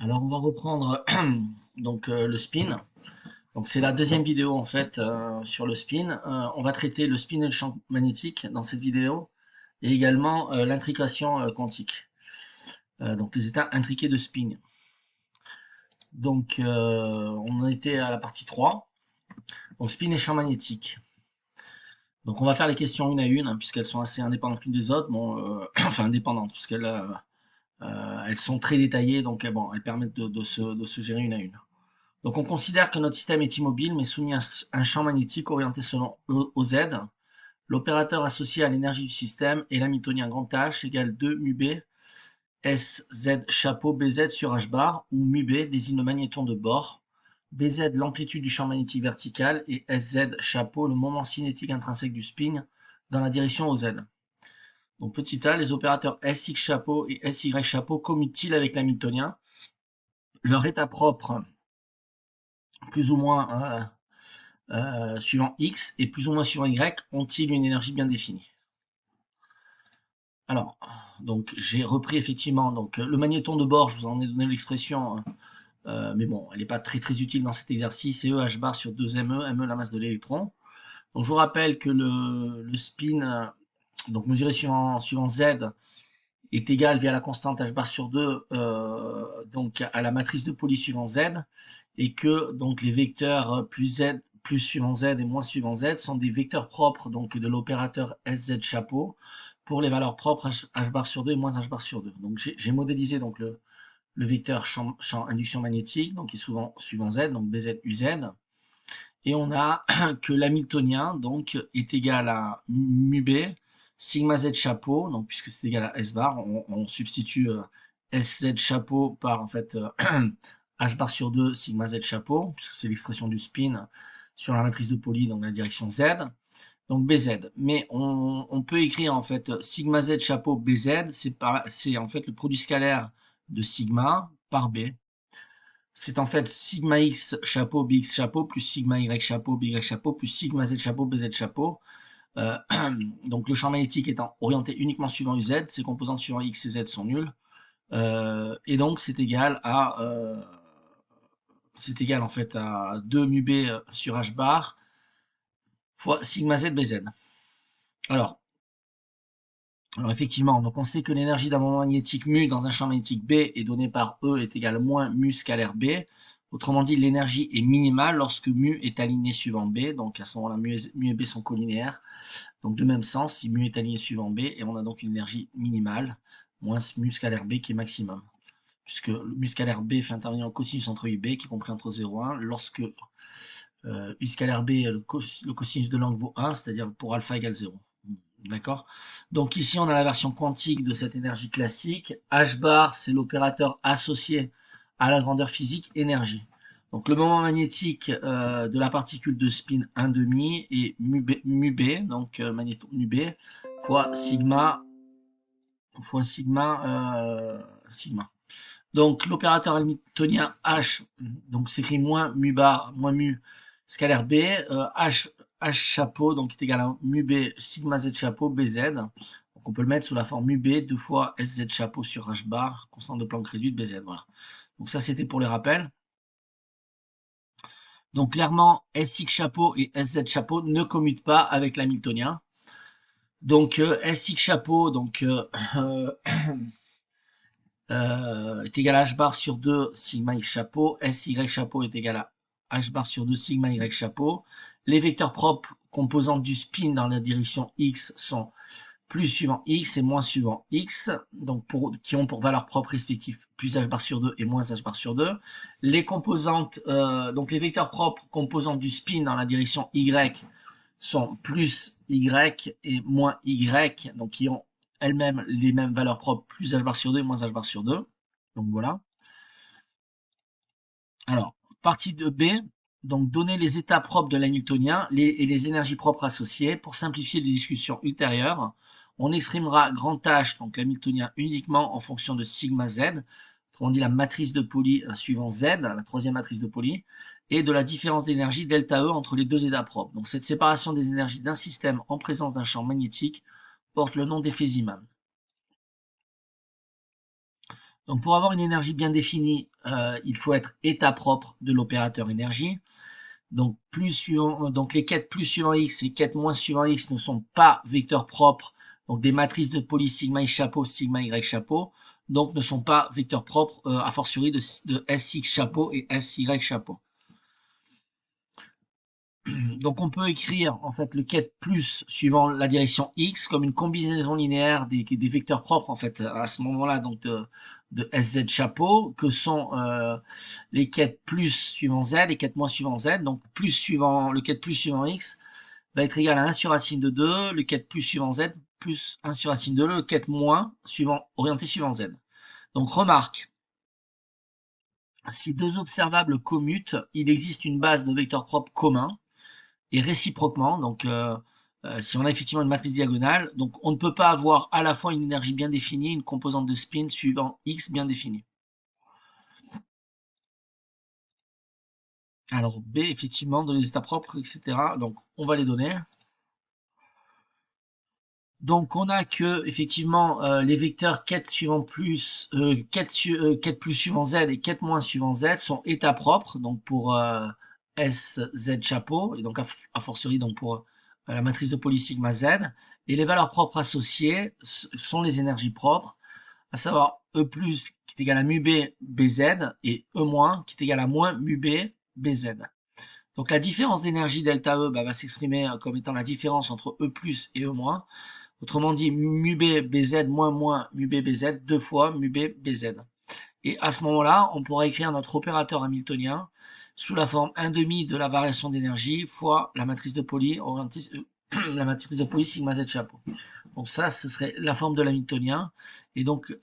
Alors on va reprendre donc le spin. Donc c'est la deuxième vidéo en fait sur le spin. On va traiter le spin et le champ magnétique dans cette vidéo et également l'intrication quantique. Donc les états intriqués de spin. Donc on en était à la partie 3. Donc spin et champ magnétique. Donc on va faire les questions une à une hein, puisqu'elles sont assez indépendantes l'une des autres. Bon, enfin indépendantes puisqu'elles elles sont très détaillées donc bon elles permettent de se gérer une à une. Donc on considère que notre système est immobile mais soumis à un champ magnétique orienté selon OZ. L'opérateur associé à l'énergie du système est l'hamiltonien grand H égale 2 mu B SZ chapeau BZ sur H bar où mu B désigne le magnéton de bord, BZ l'amplitude du champ magnétique vertical et SZ chapeau le moment cinétique intrinsèque du spin dans la direction OZ. Donc petit a, les opérateurs SX chapeau et SY chapeau commutent-ils avec l'hamiltonien? Leur état propre plus ou moins suivant X et plus ou moins suivant Y ont-ils une énergie bien définie? Alors, donc j'ai repris effectivement donc le magnéton de bord, je vous en ai donné l'expression, mais bon, elle n'est pas très très utile dans cet exercice, c'est E H bar sur 2 ME la masse de l'électron. Donc je vous rappelle que le spin, donc mesuré suivant Z, est égal via la constante H bar sur 2 donc à la matrice de Pauli suivant Z, et que donc les vecteurs plus Z plus suivant Z et moins suivant Z sont des vecteurs propres donc de l'opérateur SZ chapeau pour les valeurs propres H bar sur 2 et moins H bar sur 2. Donc j'ai modélisé donc le vecteur champ induction magnétique, donc qui est souvent suivant Z, donc BZ UZ, et on a que l'hamiltonien donc est égal à mu B sigma Z chapeau, donc puisque c'est égal à S bar, on substitue SZ chapeau par en fait H bar sur 2 sigma Z chapeau, puisque c'est l'expression du spin sur la matrice de Pauli dans la direction Z, donc BZ. Mais on peut écrire en fait sigma Z chapeau BZ, c'est en fait le produit scalaire de sigma par B. C'est en fait sigma x chapeau bx chapeau plus sigma y chapeau by chapeau plus sigma z chapeau bz chapeau. Euh, donc le champ magnétique étant orienté uniquement suivant uz, ses composantes suivant x et z sont nulles. Et donc c'est égal en fait à 2 mu b sur h bar fois sigma z bz. Alors, alors effectivement, donc on sait que l'énergie d'un moment magnétique mu dans un champ magnétique B est donnée par E est égal à moins mu scalaire B. Autrement dit, l'énergie est minimale lorsque mu est aligné suivant B. Donc à ce moment-là, mu et B sont collinéaires. Donc de même sens, si mu est aligné suivant B, et on a donc une énergie minimale, moins mu scalaire B qui est maximum. Puisque le mu scalaire B fait intervenir le cosinus entre U et B qui est compris entre 0 et 1 lorsque U scalaire B, le cosinus de l'angle vaut 1, c'est-à-dire pour alpha égale 0. D'accord? Donc ici, on a la version quantique de cette énergie classique. H bar, c'est l'opérateur associé à la grandeur physique énergie. Donc le moment magnétique de la particule de spin 1,5 est mu B, donc magnéton mu B, fois sigma, sigma. Donc l'opérateur hamiltonien H, donc s'écrit moins mu bar, moins mu scalaire B, H chapeau, donc est égal à mu B sigma Z chapeau BZ. Donc on peut le mettre sous la forme mu B 2 fois SZ chapeau sur H bar, constante de Planck réduite BZ. Voilà. Donc ça c'était pour les rappels. Donc clairement SX chapeau et SZ chapeau ne commutent pas avec l'hamiltonien. Donc SX chapeau, donc est égal à h bar sur 2 sigma x chapeau, sy chapeau est égal à h bar sur 2 sigma y chapeau. Les vecteurs propres composantes du spin dans la direction x sont plus suivant x et moins suivant x, donc qui ont pour valeur propre respective plus h bar sur 2 et moins h bar sur 2. Les composantes, donc les vecteurs propres composantes du spin dans la direction y sont plus y et moins y, donc qui ont elles-mêmes les mêmes valeurs propres, plus h bar sur 2 et moins h bar sur 2. Donc voilà. Alors, partie de B, donc donner les états propres de l'hamiltonien et les énergies propres associées. Pour simplifier les discussions ultérieures, on exprimera grand H, donc l'hamiltonien, uniquement en fonction de sigma Z, autrement dit la matrice de Pauli suivant Z, la troisième matrice de Pauli, et de la différence d'énergie delta E entre les deux états propres. Donc cette séparation des énergies d'un système en présence d'un champ magnétique porte le nom d'éphésimum. Donc pour avoir une énergie bien définie, il faut être état propre de l'opérateur énergie. Donc donc les quêtes plus suivant x et quêtes moins suivant x ne sont pas vecteurs propres, donc des matrices de Pauli sigma i chapeau, sigma y chapeau, donc ne sont pas vecteurs propres a fortiori de sx chapeau et sy chapeau. Donc on peut écrire en fait le quête plus suivant la direction x comme une combinaison linéaire des vecteurs propres en fait à ce moment-là donc de sz chapeau que sont les quêtes plus suivant z et quêtes moins suivant z. Donc plus suivant le quête plus suivant x va être égal à 1 sur racine de 2, le quête plus suivant z plus 1 sur racine de 2, le quête moins suivant orienté suivant z. Donc remarque, si deux observables commutent, il existe une base de vecteurs propres communs et réciproquement. Donc, si on a effectivement une matrice diagonale, donc on ne peut pas avoir à la fois une énergie bien définie, une composante de spin suivant x bien définie. Alors B, effectivement, dans les états propres, etc. Donc, on va les donner. Donc, on a que effectivement les vecteurs quête suivant plus, quête plus suivant z et quête moins suivant z sont états propres. Donc pour S, Z chapeau et donc a fortiori donc pour la matrice de Pauli sigma z. Et les valeurs propres associées sont les énergies propres, à savoir E plus qui est égal à mu B, BZ et E moins qui est égal à moins mu B, BZ. Donc la différence d'énergie delta E va s'exprimer comme étant la différence entre E plus et E moins. Autrement dit, mu b bz moins mu b bz, 2 fois mu b bz. Et à ce moment-là, on pourra écrire notre opérateur hamiltonien sous la forme 1/2 de la variation d'énergie fois la matrice de Pauli la matrice de Pauli sigma z chapeau. Donc ça, ce serait la forme de l'hamiltonien. Et donc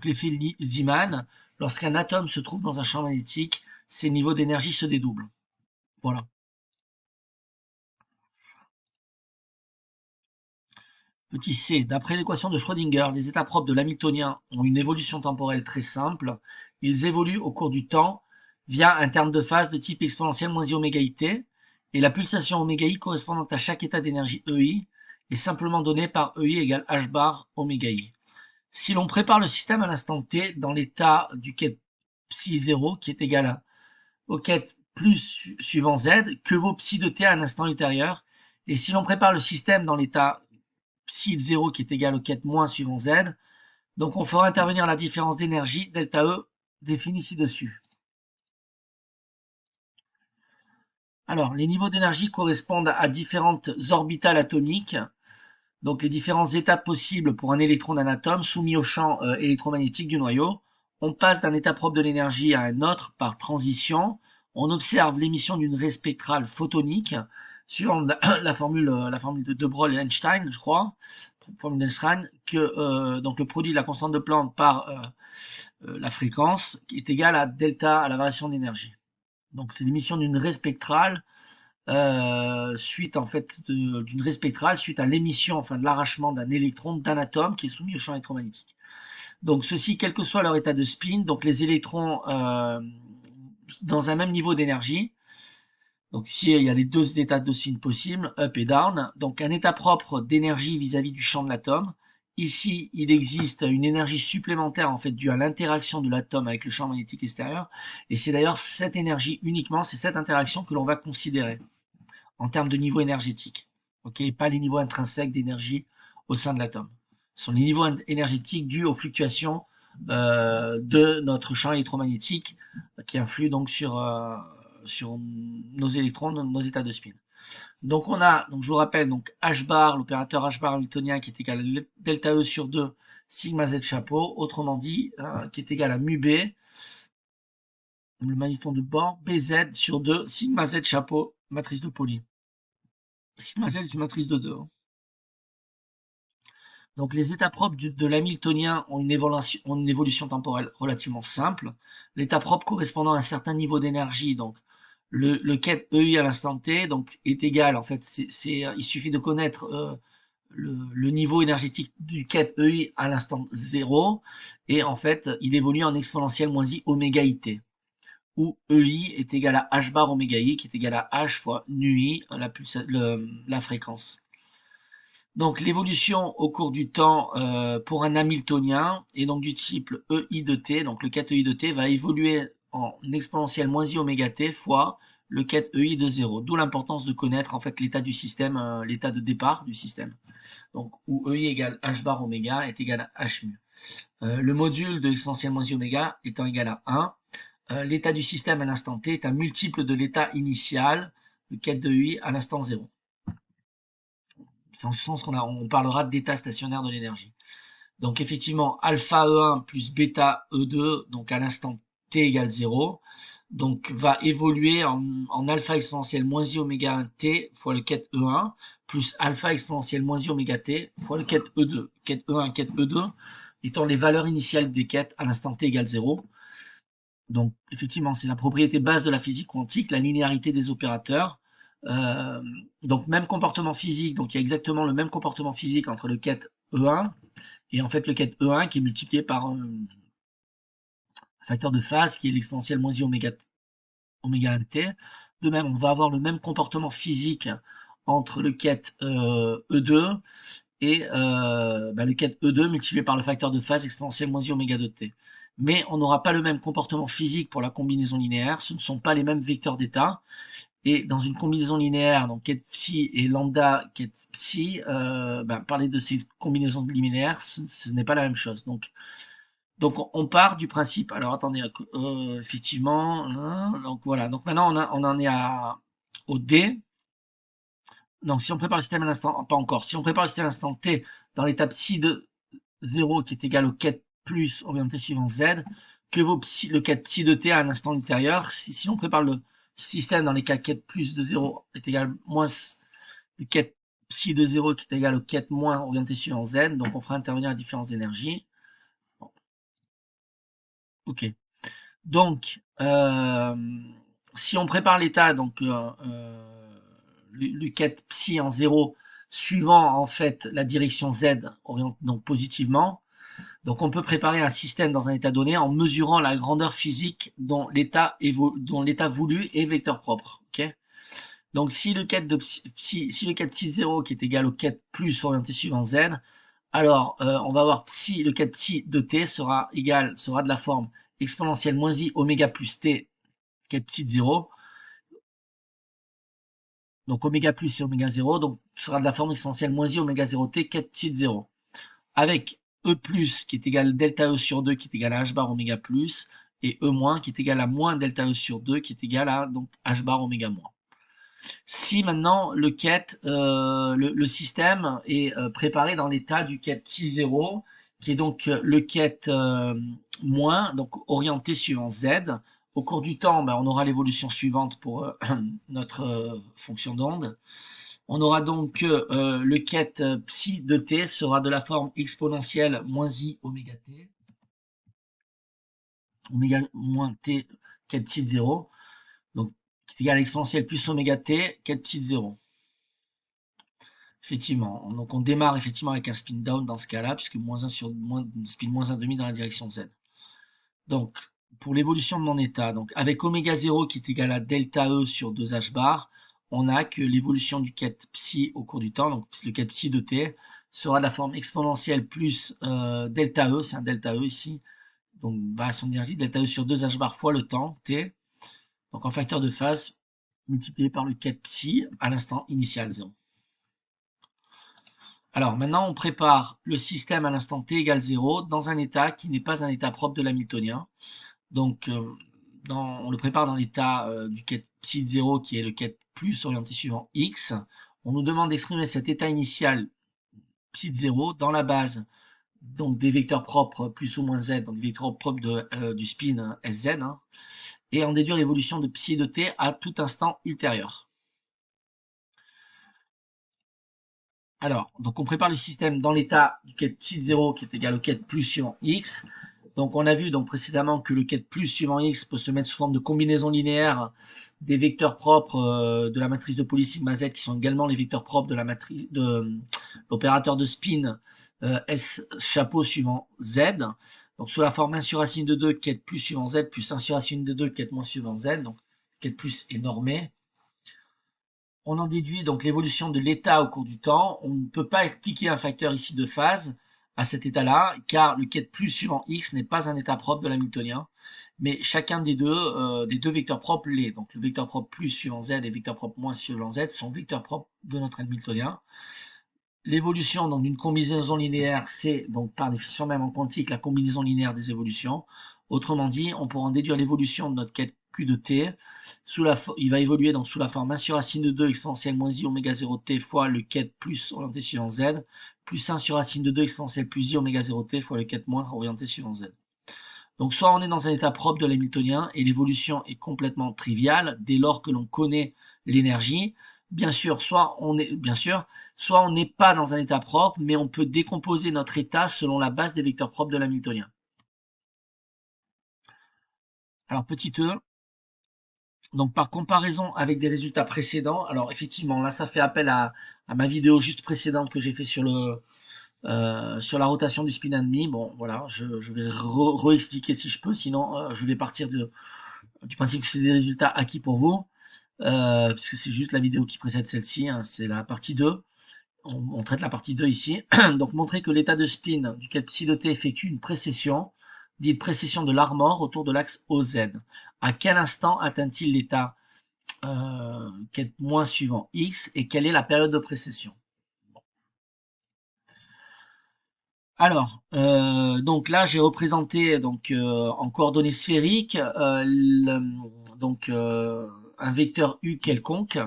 l'effet Zeeman, lorsqu'un atome se trouve dans un champ magnétique, ses niveaux d'énergie se dédoublent. Voilà. Petit c, d'après l'équation de Schrödinger, les états propres de l'hamiltonien ont une évolution temporelle très simple. Ils évoluent au cours du temps via un terme de phase de type exponentielle moins i oméga i t, et la pulsation oméga i correspondant à chaque état d'énergie EI est simplement donnée par EI égale h bar oméga i. Si l'on prépare le système à l'instant t dans l'état du quête psi 0 qui est égal au quête plus suivant z, que vaut psi de t à un instant ultérieur, et si l'on prépare le système dans l'état psi 0 qui est égal au quête moins suivant z. Donc on fera intervenir la différence d'énergie, delta E, définie ci-dessus. Alors, les niveaux d'énergie correspondent à différentes orbitales atomiques, donc les différentes étapes possibles pour un électron d'un atome soumis au champ électromagnétique du noyau. On passe d'un état propre de l'énergie à un autre par transition. On observe l'émission d'une raie spectrale photonique, suivant la formule de De Broglie et Einstein, je crois, formule d'Einstein, que donc le produit de la constante de Planck par la fréquence qui est égale à delta à la variation d'énergie. Donc c'est l'émission d'une raie spectrale suite en fait d'une raie spectrale suite à l'émission, enfin de l'arrachement d'un électron d'un atome qui est soumis au champ électromagnétique. Donc ceci, quel que soit leur état de spin, donc les électrons dans un même niveau d'énergie. Donc ici il y a les deux états de spin possibles, up et down. Donc un état propre d'énergie vis-à-vis du champ de l'atome. Ici, il existe une énergie supplémentaire en fait due à l'interaction de l'atome avec le champ magnétique extérieur. Et c'est d'ailleurs cette énergie uniquement, c'est cette interaction que l'on va considérer en termes de niveau énergétique. Ok, pas les niveaux intrinsèques d'énergie au sein de l'atome. Ce sont les niveaux énergétiques dus aux fluctuations de notre champ électromagnétique qui influent donc sur nos électrons, nos états de spin. Donc on a, donc je vous rappelle, donc h bar, l'opérateur h bar hamiltonien qui est égal à delta E sur 2 sigma z chapeau, autrement dit, qui est égal à mu b, le magnéton de bord, bz sur 2 sigma z chapeau, matrice de Pauli. Sigma z est une matrice de 2. Donc les états propres de l'hamiltonien ont une évolution temporelle relativement simple. L'état propre correspondant à un certain niveau d'énergie, donc le quête EI à l'instant t, donc est égal, en fait, il suffit de connaître le niveau énergétique du quête EI à l'instant 0, et en fait, il évolue en exponentielle moins i oméga i t, où EI est égal à h bar oméga i, qui est égal à h fois nu i, la fréquence. Donc l'évolution au cours du temps pour un Hamiltonien est donc du type EI de t, donc le ket EI de t va évoluer en exponentielle moins i oméga t fois le ket EI de 0. D'où l'importance de connaître en fait l'état du système, l'état de départ du système. Donc où EI égale h bar oméga est égal à h mu. Le module de l'exponentielle moins i oméga étant égal à 1, l'état du système à l'instant t est un multiple de l'état initial, le ket de EI à l'instant 0. C'est en ce sens on parlera d'état stationnaire de l'énergie. Donc effectivement, alpha E1 plus bêta E2, donc à l'instant t égale 0, donc va évoluer en alpha exponentielle moins i oméga 1 t fois le ket E1, plus alpha exponentielle moins i oméga t fois le ket E2. Ket E1, ket E2 étant les valeurs initiales des quêtes à l'instant t égale 0. Donc effectivement, c'est la propriété base de la physique quantique, la linéarité des opérateurs. Donc même comportement physique, donc il y a exactement le même comportement physique entre le ket E1 et en fait le ket E1 qui est multiplié par un facteur de phase qui est l'exponentielle moins i oméga 1 t. De même, on va avoir le même comportement physique entre le ket E2 et le ket E2 multiplié par le facteur de phase exponentielle moins i oméga 2 t. Mais on n'aura pas le même comportement physique pour la combinaison linéaire, ce ne sont pas les mêmes vecteurs d'état. Et dans une combinaison linéaire, donc ket psi et lambda ket psi, parler de ces combinaisons linéaires, ce n'est pas la même chose. Donc on part du principe. Alors attendez, effectivement, donc voilà. Donc maintenant on en est au D. Donc si on prépare le système à l'instant, pas encore. Si on prépare le système à l'instant t dans l'étape psi de 0 qui est égal au ket plus orienté suivant z, que vaut le ket psi de t à un instant ultérieur. Si on prépare le système dans les cas ket plus de 0 est égal moins le ket psi de 0 qui est égal au ket moins orienté suivant z, donc on fera intervenir la différence d'énergie. Bon. Ok. Donc, si on prépare l'état, donc le ket psi en 0, suivant en fait la direction z, donc positivement, donc on peut préparer un système dans un état donné en mesurant la grandeur physique dont l'état voulu est vecteur propre. Okay, donc si le ket si le ket psi 0 qui est égal au ket plus orienté suivant z, alors on va voir psi, le ket psi de t sera de la forme exponentielle moins i oméga plus t ket psi de 0. Donc oméga plus et oméga 0, donc sera de la forme exponentielle moins i oméga 0 t ket psi de 0. Avec E plus qui est égal à delta E sur 2 qui est égal à h bar oméga plus, et E moins qui est égal à moins delta E sur 2 qui est égal à donc h bar oméga moins. Si maintenant le ket, le système est préparé dans l'état du ket psi 0, qui est donc le ket moins, donc orienté suivant z, au cours du temps, on aura l'évolution suivante pour notre fonction d'onde. On aura donc que le ket psi de t sera de la forme exponentielle moins i oméga t, oméga moins t ket psi de 0, donc qui est égal à l'exponentielle plus oméga t ket psi de 0. Effectivement, donc on démarre effectivement avec un spin down dans ce cas-là, puisque spin moins 1,5 dans la direction z. Donc, pour l'évolution de mon état, donc avec oméga 0 qui est égal à delta E sur 2h bar, on a que l'évolution du ket psi au cours du temps, donc le ket psi de t, sera de la forme exponentielle plus delta E, c'est un delta E ici, donc variation d'énergie, delta E sur 2h bar fois le temps, t, donc en facteur de phase, multiplié par le ket psi à l'instant initial 0. Alors maintenant, on prépare le système à l'instant t égale 0 dans un état qui n'est pas un état propre de l'hamiltonien. Donc, on le prépare dans l'état du ket psi de 0 qui est le ket plus orienté suivant x. On nous demande d'exprimer cet état initial psi de 0 dans la base donc des vecteurs propres plus ou moins z, donc des vecteurs propres du spin sz, hein, et en déduire l'évolution de psi de t à tout instant ultérieur. Alors, donc on prépare le système dans l'état du ket psi de 0 qui est égal au ket plus suivant x. Donc on a vu donc précédemment que le ket plus suivant x peut se mettre sous forme de combinaison linéaire des vecteurs propres de la matrice de Pauli sigma z qui sont également les vecteurs propres de la matrice de l'opérateur de spin S chapeau suivant z. Donc sous la forme 1 sur racine de 2 ket plus suivant z plus 1 sur racine de 2 ket moins suivant z. Donc ket plus est normé. on en déduit donc l'évolution de l'état au cours du temps. On ne peut pas appliquer un facteur ici de phase à cet état-là, car le ket plus suivant x n'est pas un état propre de l'hamiltonien, mais chacun des deux vecteurs propres l'est. Donc le vecteur propre plus suivant z et le vecteur propre moins suivant z sont vecteurs propres de notre hamiltonien. L'évolution donc d'une combinaison linéaire, c'est donc par définition même en quantique la combinaison linéaire des évolutions. Autrement dit, on pourra en déduire l'évolution de notre ket q de t. Il va évoluer donc sous la forme 1 sur racine de 2 exponentielle moins i oméga 0 t fois le ket plus orienté suivant z, plus 1 sur racine de 2 exponentielle plus i oméga 0 t fois le ket moins orienté suivant z. Donc soit on est dans un état propre de l'hamiltonien et l'évolution est complètement triviale dès lors que l'on connaît l'énergie. Bien sûr, soit on n'est pas dans un état propre, mais on peut décomposer notre état selon la base des vecteurs propres de l'hamiltonien. Alors petit e, donc par comparaison avec des résultats précédents, alors effectivement là ça fait appel à ma vidéo juste précédente que j'ai fait sur la rotation du spin and Bon voilà, je vais re-expliquer si je peux, sinon je vais partir du principe que c'est des résultats acquis pour vous, puisque c'est juste la vidéo qui précède celle-ci, hein, c'est la partie 2. On traite la partie 2 ici. Donc montrer que l'état de spin duquel psi de t effectue une précession, dite précession de l'armor autour de l'axe OZ. À quel instant atteint-il l'état ket moins suivant x et quelle est la période de précession? Alors, donc là j'ai représenté donc en coordonnées sphériques un vecteur u quelconque.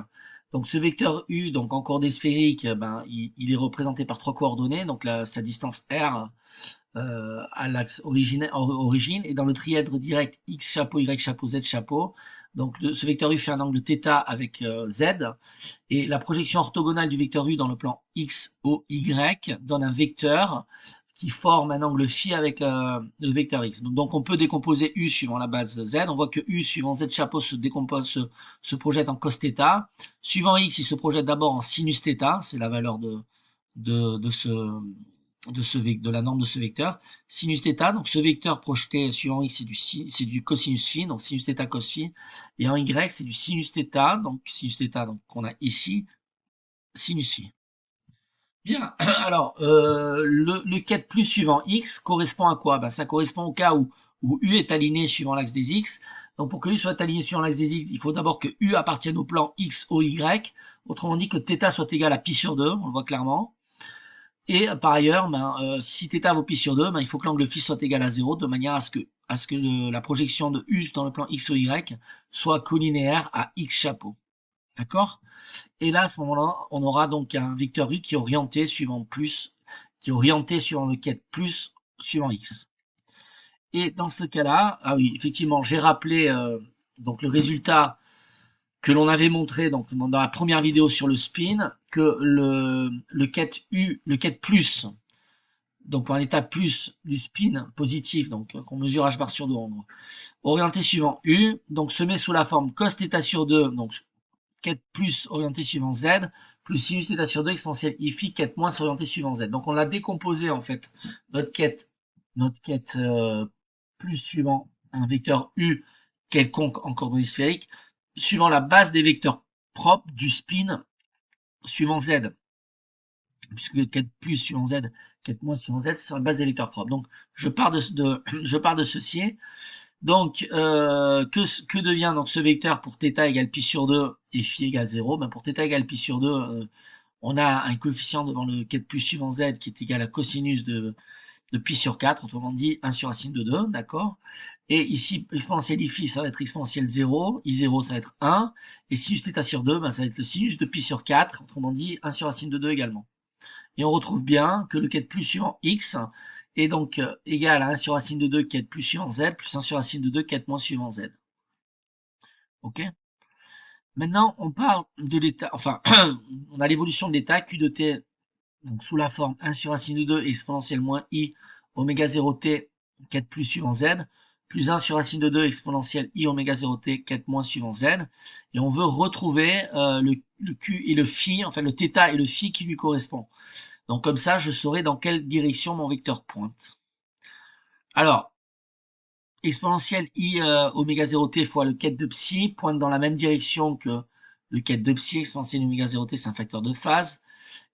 Donc ce vecteur u donc en coordonnées sphériques, ben il est représenté par trois coordonnées, donc sa distance r à l'axe origine et dans le trièdre direct x chapeau y chapeau z chapeau. Donc ce vecteur u fait un angle θ avec z et la projection orthogonale du vecteur u dans le plan x, o, y donne un vecteur qui forme un angle phi avec le vecteur x. Donc on peut décomposer u suivant la base z. On voit que u suivant z chapeau se projette en cos θ. Suivant x, il se projette d'abord en sinus θ, c'est la valeur de la norme de ce vecteur. Sinus θ, donc ce vecteur projeté suivant x, c'est du cosinus phi, donc sinus θ cos phi. Et en y, c'est du sinus θ, donc sinus θ donc qu'on a ici, sinus phi. Bien, alors le ket plus suivant x correspond à quoi? Ben, ça correspond au cas où u est aligné suivant l'axe des x. Donc pour que u soit aligné suivant l'axe des x, il faut d'abord que u appartienne au plan x, o, y. Autrement dit que θ soit égal à pi sur 2, on le voit clairement. Et par ailleurs, si θ vaut pi sur 2, il faut que l'angle phi soit égal à 0, de manière à ce que la projection de u dans le plan x, o, y soit collinéaire à x chapeau. D'accord? Et là, à ce moment-là, on aura donc un vecteur u qui est orienté suivant le ket plus suivant x. Et dans ce cas-là, ah oui, effectivement, j'ai rappelé donc le résultat que l'on avait montré donc dans la première vidéo sur le spin, que le ket plus, donc pour un état plus du spin positif, donc qu'on mesure h bar sur 2, orienté suivant u, donc se met sous la forme cos θ sur 2, donc ket plus orienté suivant z, plus sinus θ sur 2 exponentielle i phi ket moins orienté suivant z. Donc on l'a décomposé en fait, notre ket plus suivant un vecteur u quelconque en coordonnées sphériques, suivant la base des vecteurs propres du spin suivant z. Puisque ket plus suivant z, ket moins suivant z, c'est sur la base des vecteurs propres. Donc je pars de ceci. Donc, que devient donc ce vecteur pour θ égale pi sur 2 et phi égale 0? Ben pour θ égale pi sur 2, on a un coefficient devant le ket plus suivant z qui est égal à cosinus de pi sur 4, autrement dit 1 sur racine de 2, d'accord? Et ici, exponentielle i phi, ça va être exponentielle 0, i0 ça va être 1, et sinus θ sur 2, ben ça va être le sinus de pi sur 4, autrement dit 1 sur racine de 2 également. Et on retrouve bien que le ket plus suivant x est donc égal à 1 sur racine de 2 ket plus suivant z, plus 1 sur racine de 2 ket moins suivant z. Ok? Maintenant, on parle de l'état, enfin, on a l'évolution de l'état q de t, donc sous la forme 1 sur racine de 2 exponentielle moins i oméga 0 t ket plus suivant z, plus 1 sur racine de 2 exponentielle i oméga 0 t ket moins suivant z, et on veut retrouver le q et le phi, enfin le θ et le phi qui lui correspond. Donc comme ça, je saurai dans quelle direction mon vecteur pointe. Alors, exponentielle i oméga 0 t fois le ket de psi pointe dans la même direction que le quête de psi exponentielle oméga 0t, c'est un facteur de phase.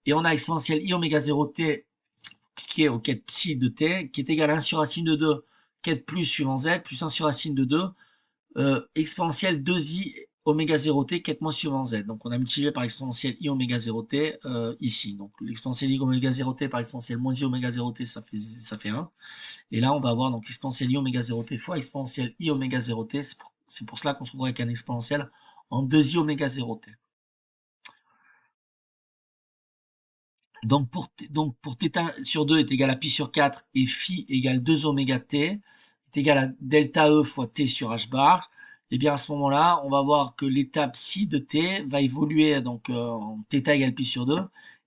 Et on a exponentielle i oméga 0t qui est au quête psi de t, qui est égal à 1 sur racine de 2, quête plus suivant z, plus 1 sur racine de 2, exponentielle 2i oméga 0t, quête moins suivant z. Donc on a multiplié par exponentielle i oméga 0t ici. Donc l'exponentielle i oméga 0t par exponentielle moins i oméga 0t, ça fait 1. Et là, on va avoir donc exponentielle i oméga 0t fois exponentielle i oméga 0t. C'est pour cela qu'on se retrouve avec un exponentiel en 2i oméga 0t. Donc pour θ sur 2 est égal à pi sur 4 et phi égale 2 oméga t est égal à delta E fois t sur h bar, et bien à ce moment-là, on va voir que l'état psi de t va évoluer donc en θ égale pi sur 2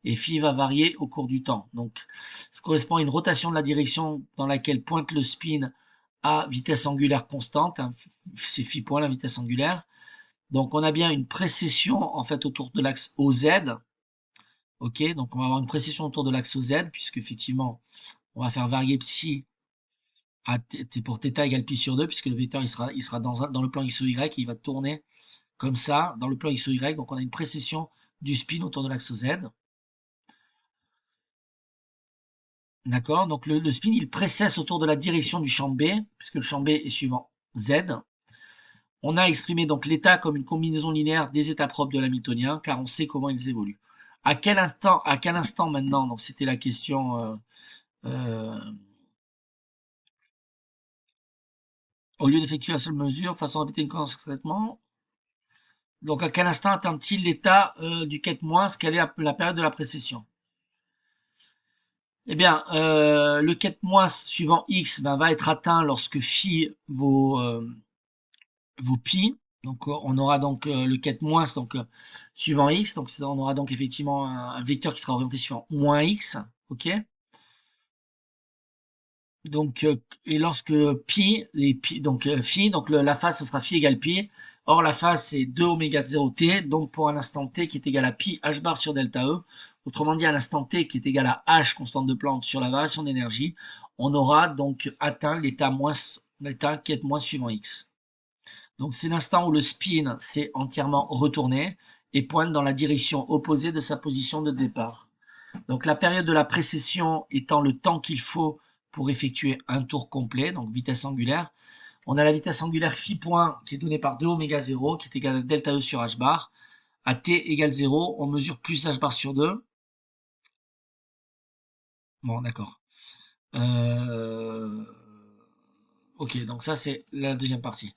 et phi va varier au cours du temps. Donc ça correspond à une rotation de la direction dans laquelle pointe le spin à vitesse angulaire constante, hein, c'est phi point la vitesse angulaire. Donc on a bien une précession en fait autour de l'axe OZ. Ok, donc on va avoir une précession autour de l'axe Z, puisque effectivement, on va faire varier psi à pour θ égale pi sur 2, puisque le vecteur il sera dans le plan x ou y, et il va tourner comme ça dans le plan x ou y. Donc on a une précession du spin autour de l'axe Z. D'accord, donc le spin il précesse autour de la direction du champ B, puisque le champ B est suivant Z. On a exprimé donc l'état comme une combinaison linéaire des états propres de l'hamiltonien, car on sait comment ils évoluent. À quel instant maintenant, donc c'était la question au lieu d'effectuer la seule mesure, façon d'éviter une constante traitement. Donc, à quel instant atteint-il l'état du quête moins, quelle est la période de la précession? Eh bien, le quête moins suivant x va être atteint lorsque phi vaut pi. Donc, on aura donc le quête moins donc suivant x. Donc, on aura donc effectivement un vecteur qui sera orienté suivant moins x. Ok. Donc, et lorsque pi, donc phi, donc la phase ce sera phi égale pi. Or, la phase c'est 2 oméga 0t, donc pour un instant t qui est égal à pi h bar sur delta E. Autrement dit, à l'instant t qui est égal à h constante de Planck sur la variation d'énergie, on aura donc atteint l'état quête moins suivant x. Donc, c'est l'instant où le spin s'est entièrement retourné et pointe dans la direction opposée de sa position de départ. Donc la période de la précession étant le temps qu'il faut pour effectuer un tour complet, donc vitesse angulaire. On a la vitesse angulaire phi point qui est donnée par 2 oméga 0 qui est égal à delta E sur h bar. À t égale 0, on mesure plus h bar sur 2. Bon, d'accord. Ok, donc ça c'est la deuxième partie.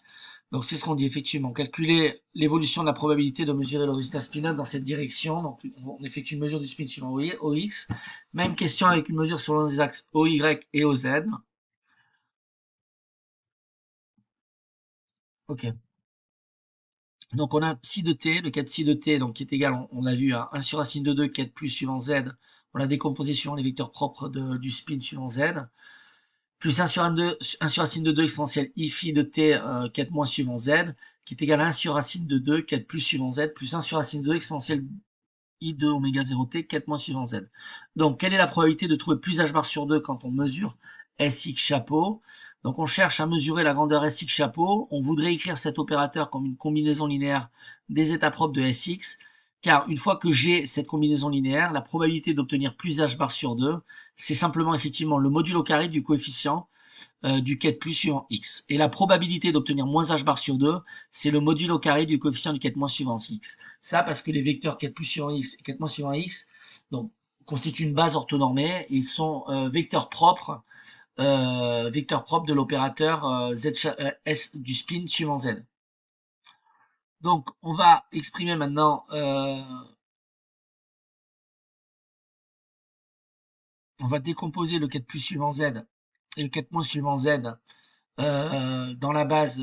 Donc c'est ce qu'on dit effectivement. Calculer l'évolution de la probabilité de mesurer le résultat spin-up dans cette direction. Donc on effectue une mesure du spin suivant OX. Même question avec une mesure selon les axes OY et OZ. Ok. Donc on a psi de t, le cas de psi de t, donc qui est égal, on l'a vu, à 1 sur racine de 2, 4 plus suivant z. On l'a décomposé suivant les vecteurs propres du spin suivant z. Plus 1 sur, 1 sur racine de 2 exponentielle i phi de t, 4 moins suivant z, qui est égal à 1 sur racine de 2, 4 plus suivant z, plus 1 sur racine de 2 exponentielle i de oméga 0t, 4 moins suivant z. Donc, quelle est la probabilité de trouver plus h bar sur 2 quand on mesure sx chapeau? Donc, on cherche à mesurer la grandeur sx chapeau. On voudrait écrire cet opérateur comme une combinaison linéaire des états propres de sx, car une fois que j'ai cette combinaison linéaire, la probabilité d'obtenir plus h bar sur 2, c'est simplement effectivement le modulo carré du coefficient du quête plus suivant x. Et la probabilité d'obtenir moins h bar sur 2, c'est le modulo carré du coefficient du quête moins suivant x. Ça parce que les vecteurs quête plus suivant x et quête moins suivant x donc, constituent une base orthonormée et sont vecteurs propres de l'opérateur s du spin suivant z. Donc on va exprimer maintenant on va décomposer le quête plus suivant z et le quête moins suivant z dans la base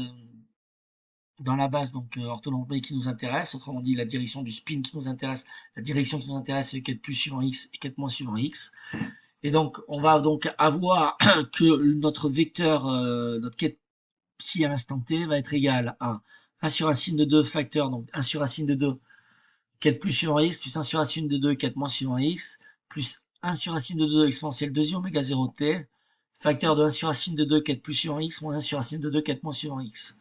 donc orthonormée qui nous intéresse, autrement dit la direction du spin qui nous intéresse, la direction qui nous intéresse c'est le quête plus suivant x et quête moins suivant x. Et donc on va donc avoir que notre vecteur, notre quête psi à l'instant t va être égal à 1 sur racine de 2 facteur, donc 1 sur racine de 2 quête plus suivant x, plus 1 sur racine de 2 quête moins suivant x, plus 1 sur racine de 2 exponentielle 2i oméga 0t, facteur de 1 sur racine de 2 quête plus suivant x, moins 1 sur racine de 2 quête moins suivant x.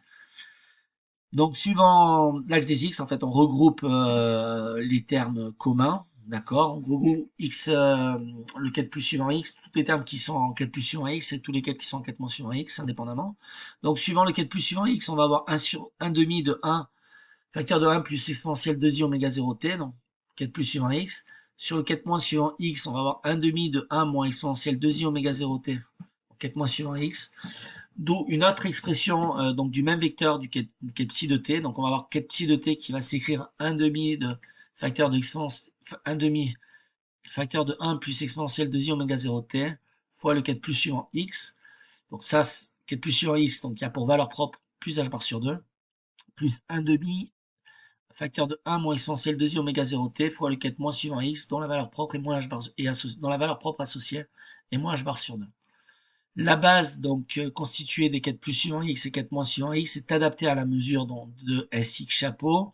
Donc, suivant l'axe des x, en fait, on regroupe les termes communs, d'accord? On regroupe x, le 4 plus suivant x, tous les termes qui sont en 4 plus suivant x et tous les 4 qui sont en 4 moins suivant x, indépendamment. Donc, suivant le 4 plus suivant x, on va avoir 1 sur 1 demi de 1, facteur de 1 plus exponentielle 2i oméga 0t, donc 4 plus suivant x. Sur le 4 moins suivant x, on va avoir 1 demi de 1 moins exponentielle 2i oméga 0t, 4 moins suivant x. D'où une autre expression donc du même vecteur du quai psi de t. Donc on va avoir quai psi de t qui va s'écrire 1 demi de facteur de exponentielle 1 demi facteur de 1 plus exponentielle de i oméga 0 t fois le quai plus suivant x. Donc ça, quai plus suivant x, donc il y a pour valeur propre plus h bar sur 2, plus 1 demi facteur de 1 moins exponentielle de i oméga 0 t fois le quai moins suivant x dont la valeur propre est moins h bar et dont la valeur propre associée est moins h bar sur 2. La base, donc constituée des 4 plus suivant x et 4 moins suivant x, est adaptée à la mesure donc, de Sx chapeau,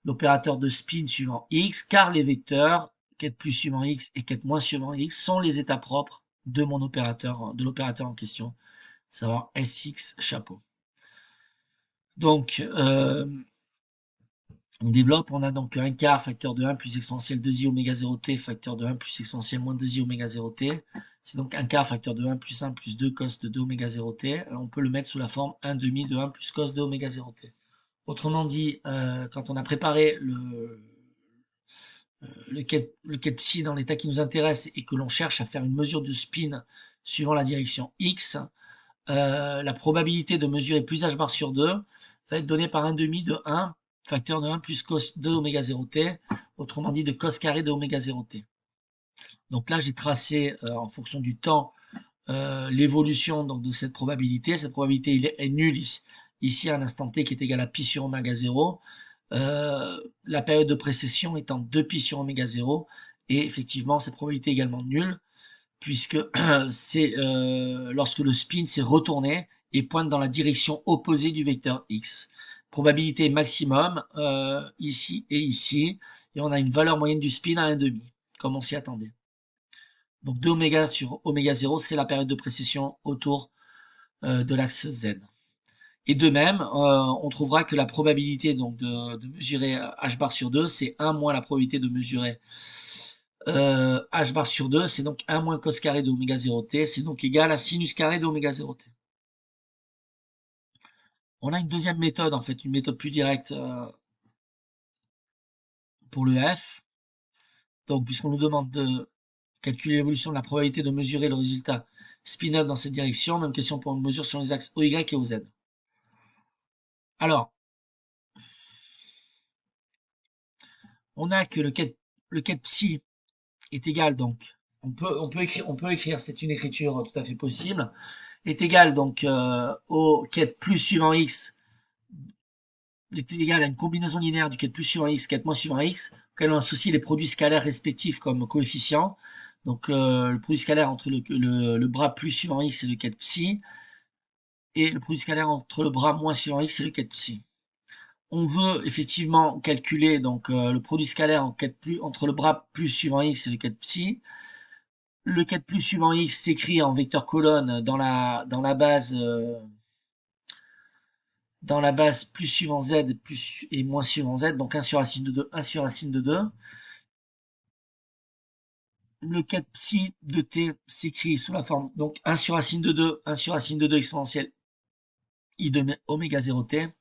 l'opérateur de spin suivant x, car les vecteurs 4 plus suivant x et 4 moins suivant x sont les états propres de mon opérateur, de l'opérateur en question, savoir Sx chapeau. Donc, on développe, on a donc un quart facteur de 1 plus exponentielle 2i oméga 0t facteur de 1 plus exponentielle moins 2i oméga 0t. C'est donc un quart facteur de 1 plus 1 plus 2 cos de 2 oméga 0t. On peut le mettre sous la forme 1 demi de 1 plus cos de oméga 0t. Autrement dit, quand on a préparé le quai psi dans l'état qui nous intéresse et que l'on cherche à faire une mesure de spin suivant la direction x, la probabilité de mesurer plus h bar sur 2 va être donnée par 1 demi de 1 facteur de 1 plus cos de oméga 0t, autrement dit de cos carré de oméga 0t. Donc là, j'ai tracé en fonction du temps l'évolution donc de cette probabilité. Cette probabilité est nulle ici à l'instant t qui est égal à pi sur oméga 0. La période de précession étant 2pi sur oméga 0. Et effectivement, cette probabilité est également nulle puisque c'est lorsque le spin s'est retourné et pointe dans la direction opposée du vecteur x. Probabilité maximum ici et ici, et on a une valeur moyenne du spin à 1,5, comme on s'y attendait. Donc 2 oméga sur oméga 0, c'est la période de précession autour de l'axe z. Et de même, on trouvera que la probabilité donc, de mesurer h bar sur 2, c'est 1 moins la probabilité de mesurer h bar sur 2, c'est donc 1 moins cos carré de oméga 0t, c'est donc égal à sinus carré de oméga 0t. On a une deuxième méthode, en fait, une méthode plus directe pour le f. Donc, puisqu'on nous demande de calculer l'évolution de la probabilité de mesurer le résultat spin-up dans cette direction, même question pour une mesure sur les axes OY et OZ. Alors, on a que le quai psi est égal, donc, on peut écrire, c'est une écriture tout à fait possible, est égal donc au quai plus suivant x est égal à une combinaison linéaire du quai plus suivant x, quai moins suivant x, auquel on associe les produits scalaires respectifs comme coefficients. Donc le produit scalaire entre le bras plus suivant x et le quai psi, et le produit scalaire entre le bras moins suivant x et le quai psi. On veut effectivement calculer donc le produit scalaire entre le bras plus suivant x et le quai psi. Le quai plus suivant x s'écrit en vecteur colonne dans la base plus suivant z plus et moins suivant z, donc 1 sur racine de 2, 1 sur racine de 2. Le 4 psi de t s'écrit sous la forme donc 1 sur racine de 2, 1 sur racine de 2 exponentielle i de oméga 0t.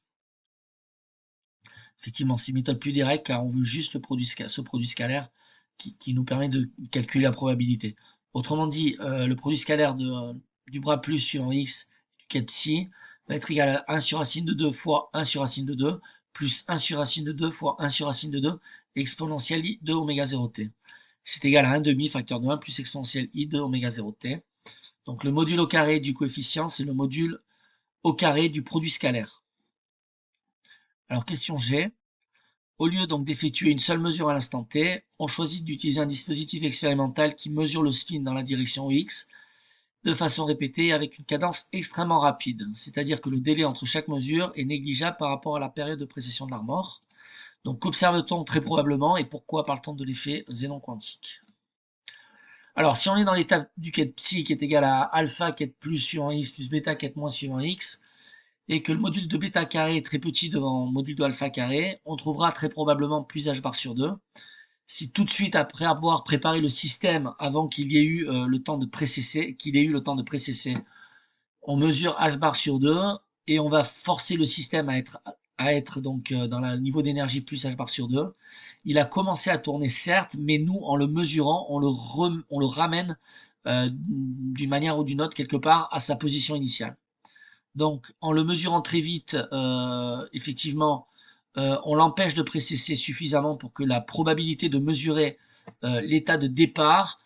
Effectivement, c'est une méthode plus directe car on veut juste ce produit scalaire qui nous permet de calculer la probabilité. Autrement dit, le produit scalaire du bras plus suivant x du 4 psi va être égal à 1 sur racine de 2 fois 1 sur racine de 2 plus 1 sur racine de 2 fois 1 sur racine de 2 exponentielle i de oméga 0t. C'est égal à 1 demi facteur de 1 plus exponentielle i de oméga 0t. Donc le module au carré du coefficient, c'est le module au carré du produit scalaire. Alors question G. Au lieu donc d'effectuer une seule mesure à l'instant t, on choisit d'utiliser un dispositif expérimental qui mesure le spin dans la direction x de façon répétée avec une cadence extrêmement rapide, c'est-à-dire que le délai entre chaque mesure est négligeable par rapport à la période de précession de l'armor. Donc qu'observe-t-on très probablement et pourquoi parle-t-on de l'effet Zénon quantique? Alors si on est dans l'étape du quai psi qui est égal à alpha quai plus suivant x plus bêta quai moins suivant x, et que le module de bêta carré est très petit devant le module de alpha carré, on trouvera très probablement plus h bar sur 2. Si tout de suite, après avoir préparé le système, avant qu'il y ait eu le temps de précesser, on mesure h bar sur 2 et on va forcer le système à être donc dans le niveau d'énergie plus h bar sur 2. Il a commencé à tourner certes, mais nous, en le mesurant, on le ramène d'une manière ou d'une autre quelque part à sa position initiale. Donc, en le mesurant très vite, effectivement, on l'empêche de précesser suffisamment pour que la probabilité de mesurer l'état de départ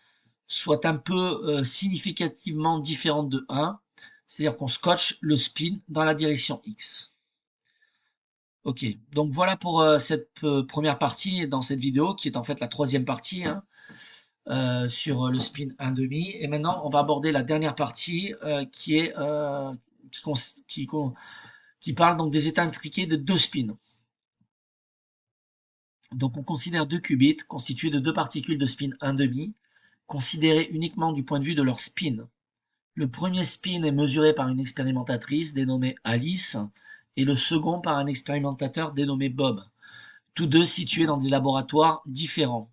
soit un peu significativement différente de 1. C'est-à-dire qu'on scotche le spin dans la direction X. Ok, donc voilà pour cette première partie dans cette vidéo, qui est en fait la troisième partie, hein, sur le spin 1,5. Et maintenant, on va aborder la dernière partie qui est qui parle donc des états intriqués de deux spins. Donc on considère deux qubits constitués de deux particules de spin 1,5, considérées uniquement du point de vue de leur spin. Le premier spin est mesuré par une expérimentatrice dénommée Alice et le second par un expérimentateur dénommé Bob, tous deux situés dans des laboratoires différents.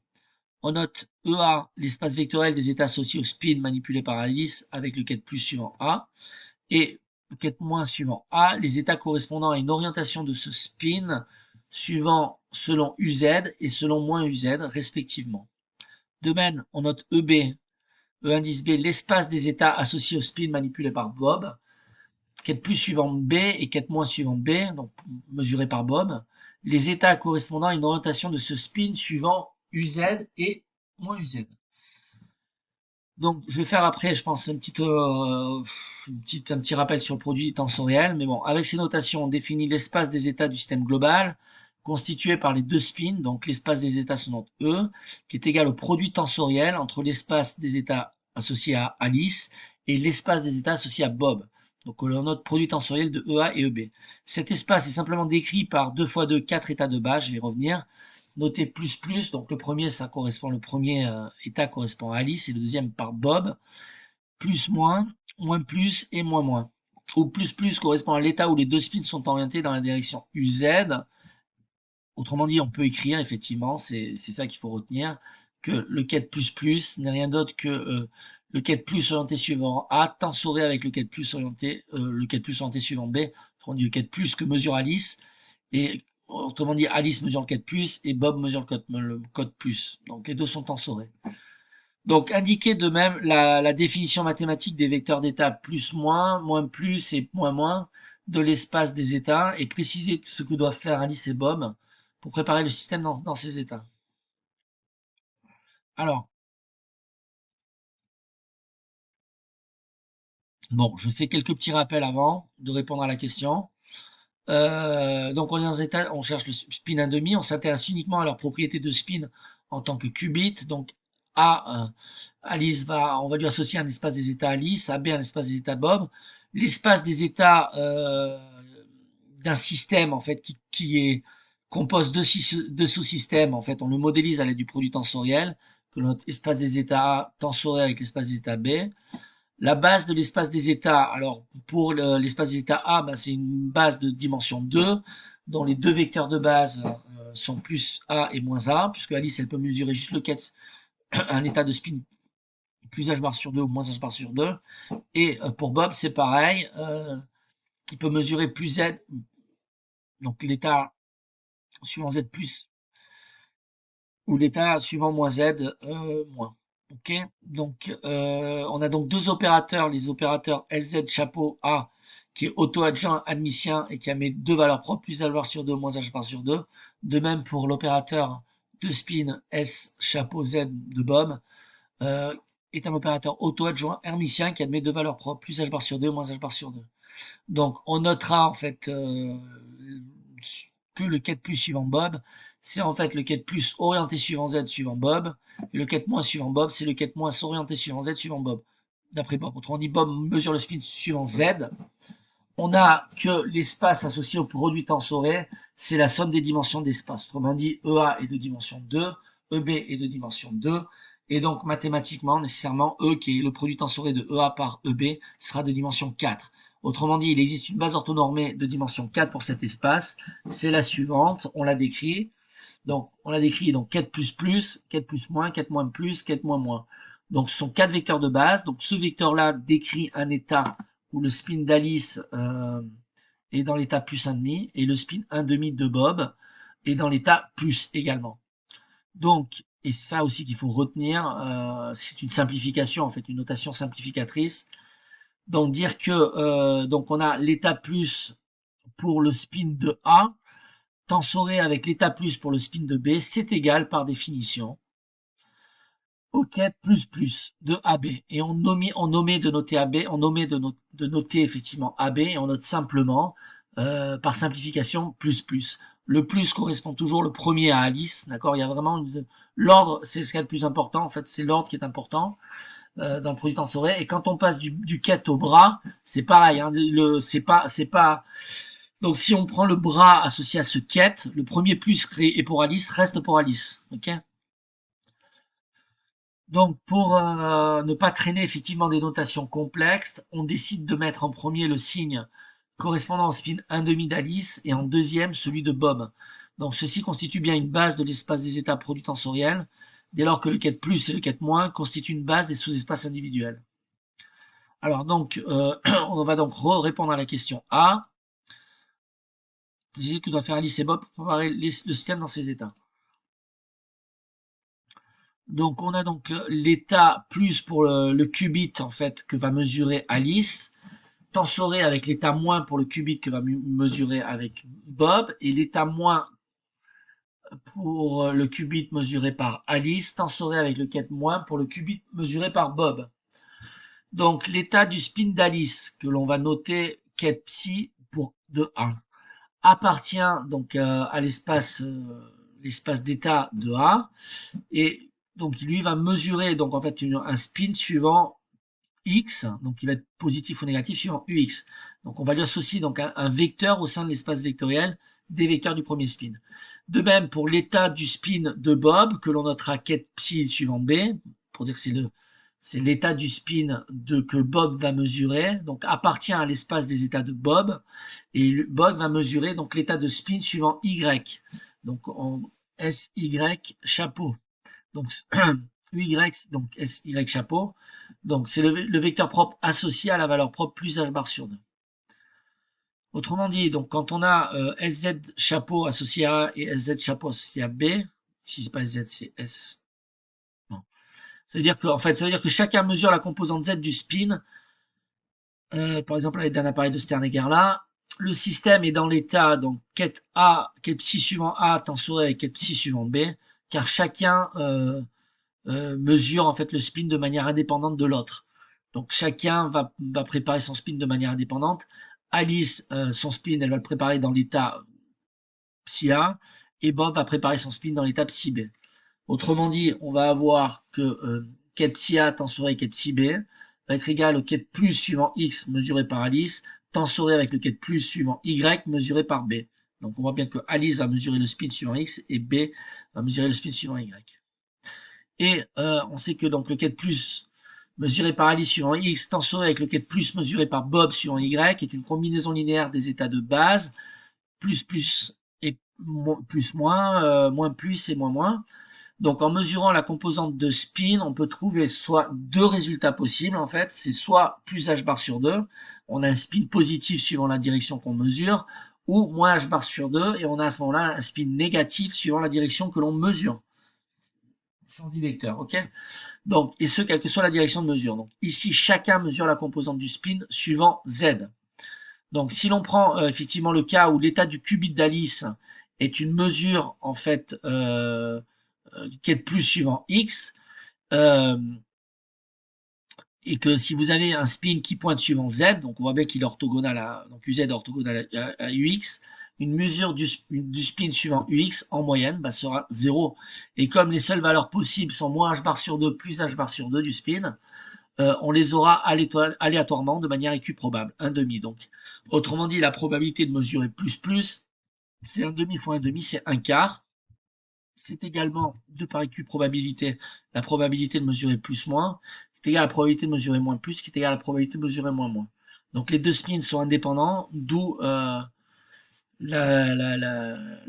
On note EA, l'espace vectoriel des états associés au spin manipulé par Alice avec le quête plus suivant A, et le quête moins suivant A, les états correspondant à une orientation de ce spin suivant selon UZ et selon moins UZ respectivement. De même, on note EB, E indice B, l'espace des états associés au spin manipulé par Bob, quête plus suivant B et quête moins suivant B, donc mesuré par Bob, les états correspondant à une orientation de ce spin suivant UZ et moins UZ. Donc, je vais faire après, je pense, un petit rappel sur le produit tensoriel. Mais bon, avec ces notations, on définit l'espace des états du système global, constitué par les deux spins, donc l'espace des états sonnant E, qui est égal au produit tensoriel entre l'espace des états associés à Alice et l'espace des états associés à Bob. Donc, on note produit tensoriel de EA et EB. Cet espace est simplement décrit par 2 fois 2, 4 états de base, je vais y revenir. Noté plus plus, donc le premier, ça correspond, le premier état correspond à Alice et le deuxième par Bob, plus moins, moins plus et moins moins. Ou plus plus correspond à l'état où les deux spins sont orientés dans la direction UZ. Autrement dit, on peut écrire, effectivement, c'est ça qu'il faut retenir, que le quête plus plus n'est rien d'autre que le quête plus orienté suivant A, tensoré avec le quête plus orienté suivant B, autrement dit le quête plus que mesure Alice, et autrement dit, Alice mesure le code plus et Bob mesure le code plus. Donc les deux sont tensorés. Donc indiquer de même la définition mathématique des vecteurs d'état plus moins plus et moins moins de l'espace des états et préciser ce que doivent faire Alice et Bob pour préparer le système dans ces états. Alors, bon, je fais quelques petits rappels avant de répondre à la question. Donc on est dans état, on cherche le spin 1,5, on s'intéresse uniquement à leur propriété de spin en tant que qubit. Donc A, Alice on va lui associer un espace des états Alice, à B un espace des états Bob. L'espace des états d'un système en fait qui compose deux sous-systèmes, en fait on le modélise à l'aide du produit tensoriel, que notre espace des états tensoré avec l'espace des états B. La base de l'espace des états, alors pour l'espace des états A, c'est une base de dimension 2, dont les deux vecteurs de base sont plus A et moins A, puisque Alice, elle peut mesurer juste un état de spin plus h bar sur 2 ou moins h bar sur 2. Et pour Bob, c'est pareil, il peut mesurer plus Z, donc l'état suivant Z plus, ou l'état suivant moins Z moins. Ok, donc on a donc deux opérateurs, les opérateurs SZ chapeau A qui est auto-adjoint admissien et qui émet deux valeurs propres, plus h bar sur 2, moins h bar sur 2. De même pour l'opérateur de spin S chapeau Z de Bob, est un opérateur auto-adjoint hermitien qui admet deux valeurs propres, plus h bar sur 2, moins h bar sur 2. Donc on notera en fait que le quête plus suivant Bob, c'est en fait le quête plus orienté suivant Z suivant Bob, et le quête moins suivant Bob, c'est le quête moins orienté suivant Z suivant Bob. D'après Bob, autrement dit, Bob mesure le spin suivant Z. On a que l'espace associé au produit tensoré, c'est la somme des dimensions d'espace. Autrement dit, EA est de dimension 2, EB est de dimension 2, et donc mathématiquement, nécessairement, E, qui est le produit tensoré de EA par EB, sera de dimension 4. Autrement dit, il existe une base orthonormée de dimension 4 pour cet espace. C'est la suivante, on l'a décrit. Donc, on l'a décrit, donc 4 plus plus, 4 plus moins, 4 moins plus, 4 moins moins. Donc, ce sont 4 vecteurs de base. Donc, ce vecteur-là décrit un état où le spin d'Alice est dans l'état plus 1,5 et le spin 1,5 de Bob est dans l'état plus également. Donc, et ça aussi qu'il faut retenir, c'est une simplification, en fait, une notation simplificatrice. Donc, dire que donc on a l'état plus pour le spin de A, tensoré avec l'état plus pour le spin de B, c'est égal par définition au quête plus plus de AB. Et on nommait de noter AB, on nommait de noter effectivement AB, et on note simplement, par simplification, plus plus. Le plus correspond toujours le premier à Alice, d'accord? Il y a vraiment l'ordre, c'est ce qu'il y a de plus important, en fait, c'est l'ordre qui est important dans le produit tensoré. Et quand on passe du quête au bras, c'est pareil, hein, c'est pas. Donc si on prend le bras associé à ce quête, le premier plus créé et pour Alice reste pour Alice, ok? Donc pour ne pas traîner effectivement des notations complexes, on décide de mettre en premier le signe correspondant au spin 1,5 d'Alice et en deuxième celui de Bob. Donc ceci constitue bien une base de l'espace des états produits tensoriels, dès lors que le quête plus et le quête moins constituent une base des sous-espaces individuels. Alors donc, on va donc répondre à la question A. Préciser que doit faire Alice et Bob pour préparer le système dans ses états. Donc on a donc l'état plus pour le qubit en fait que va mesurer Alice, tensoré avec l'état moins pour le qubit que va mesurer avec Bob, et l'état moins pour le qubit mesuré par Alice, tensoré avec le quête moins pour le qubit mesuré par Bob. Donc l'état du spin d'Alice que l'on va noter quête psi pour de 1 appartient donc à l'espace d'état de A, et donc lui va mesurer donc en fait un spin suivant x, donc qui va être positif ou négatif suivant ux. Donc on va lui associer donc un vecteur au sein de l'espace vectoriel des vecteurs du premier spin. De même pour l'état du spin de Bob que l'on notera quête psi suivant b, pour dire que c'est l'état du spin que Bob va mesurer, donc appartient à l'espace des états de Bob, et Bob va mesurer donc l'état de spin suivant Y, donc en SY chapeau. Donc UY, donc SY chapeau, donc c'est le vecteur propre associé à la valeur propre plus H bar sur 2. Autrement dit, donc quand on a SZ chapeau associé à A et SZ chapeau associé à B, si c'est pas SZ, c'est S. Bon. Ça veut dire que, en fait, ça veut dire que chacun mesure la composante Z du spin, par exemple, avec d'un appareil de Stern-Gerlach. Le système est dans l'état, donc, quête A, quête psi suivant A, tensoré avec quête psi suivant B, car chacun mesure, en fait, le spin de manière indépendante de l'autre. Donc, chacun va préparer son spin de manière indépendante. Alice, son spin, elle va le préparer dans l'état psi A, et Bob va préparer son spin dans l'état psi B. Autrement dit, on va avoir que quête psi A tensoré avec quête psi B va être égal au quête plus suivant x mesuré par Alice, tensoré avec le quête plus suivant y mesuré par B. Donc on voit bien que Alice va mesurer le spin suivant x et B va mesurer le spin suivant y. Et on sait que donc le quête plus mesuré par Alice suivant x tensoré avec le quête plus mesuré par Bob suivant y est une combinaison linéaire des états de base, plus et plus moins, moins plus et moins moins. Donc en mesurant la composante de spin, on peut trouver soit deux résultats possibles en fait, c'est soit plus h bar sur 2, on a un spin positif suivant la direction qu'on mesure, ou moins h bar sur 2, et on a à ce moment-là un spin négatif suivant la direction que l'on mesure. Sens du vecteur, ok? Donc, et ce, quelle que soit la direction de mesure. Donc ici, chacun mesure la composante du spin suivant z. Donc si l'on prend effectivement le cas où l'état du qubit d'Alice est une mesure en fait quête plus suivant x, et que si vous avez un spin qui pointe suivant z, donc on voit bien qu'il est orthogonal à, donc uz est orthogonal à ux, une mesure du spin suivant ux en moyenne sera 0. Et comme les seules valeurs possibles sont moins h bar sur 2 plus h bar sur 2 du spin, on les aura aléatoirement de manière équiprobable, 1,5 donc. Autrement dit, la probabilité de mesurer plus, c'est 1,5 fois 1,5, c'est 1/4. C'est également, de par équiprobabilité, la probabilité de mesurer plus, moins, qui est égale à la probabilité de mesurer moins, plus, qui est égale à la probabilité de mesurer moins, moins. Donc les deux spins sont indépendants, d'où la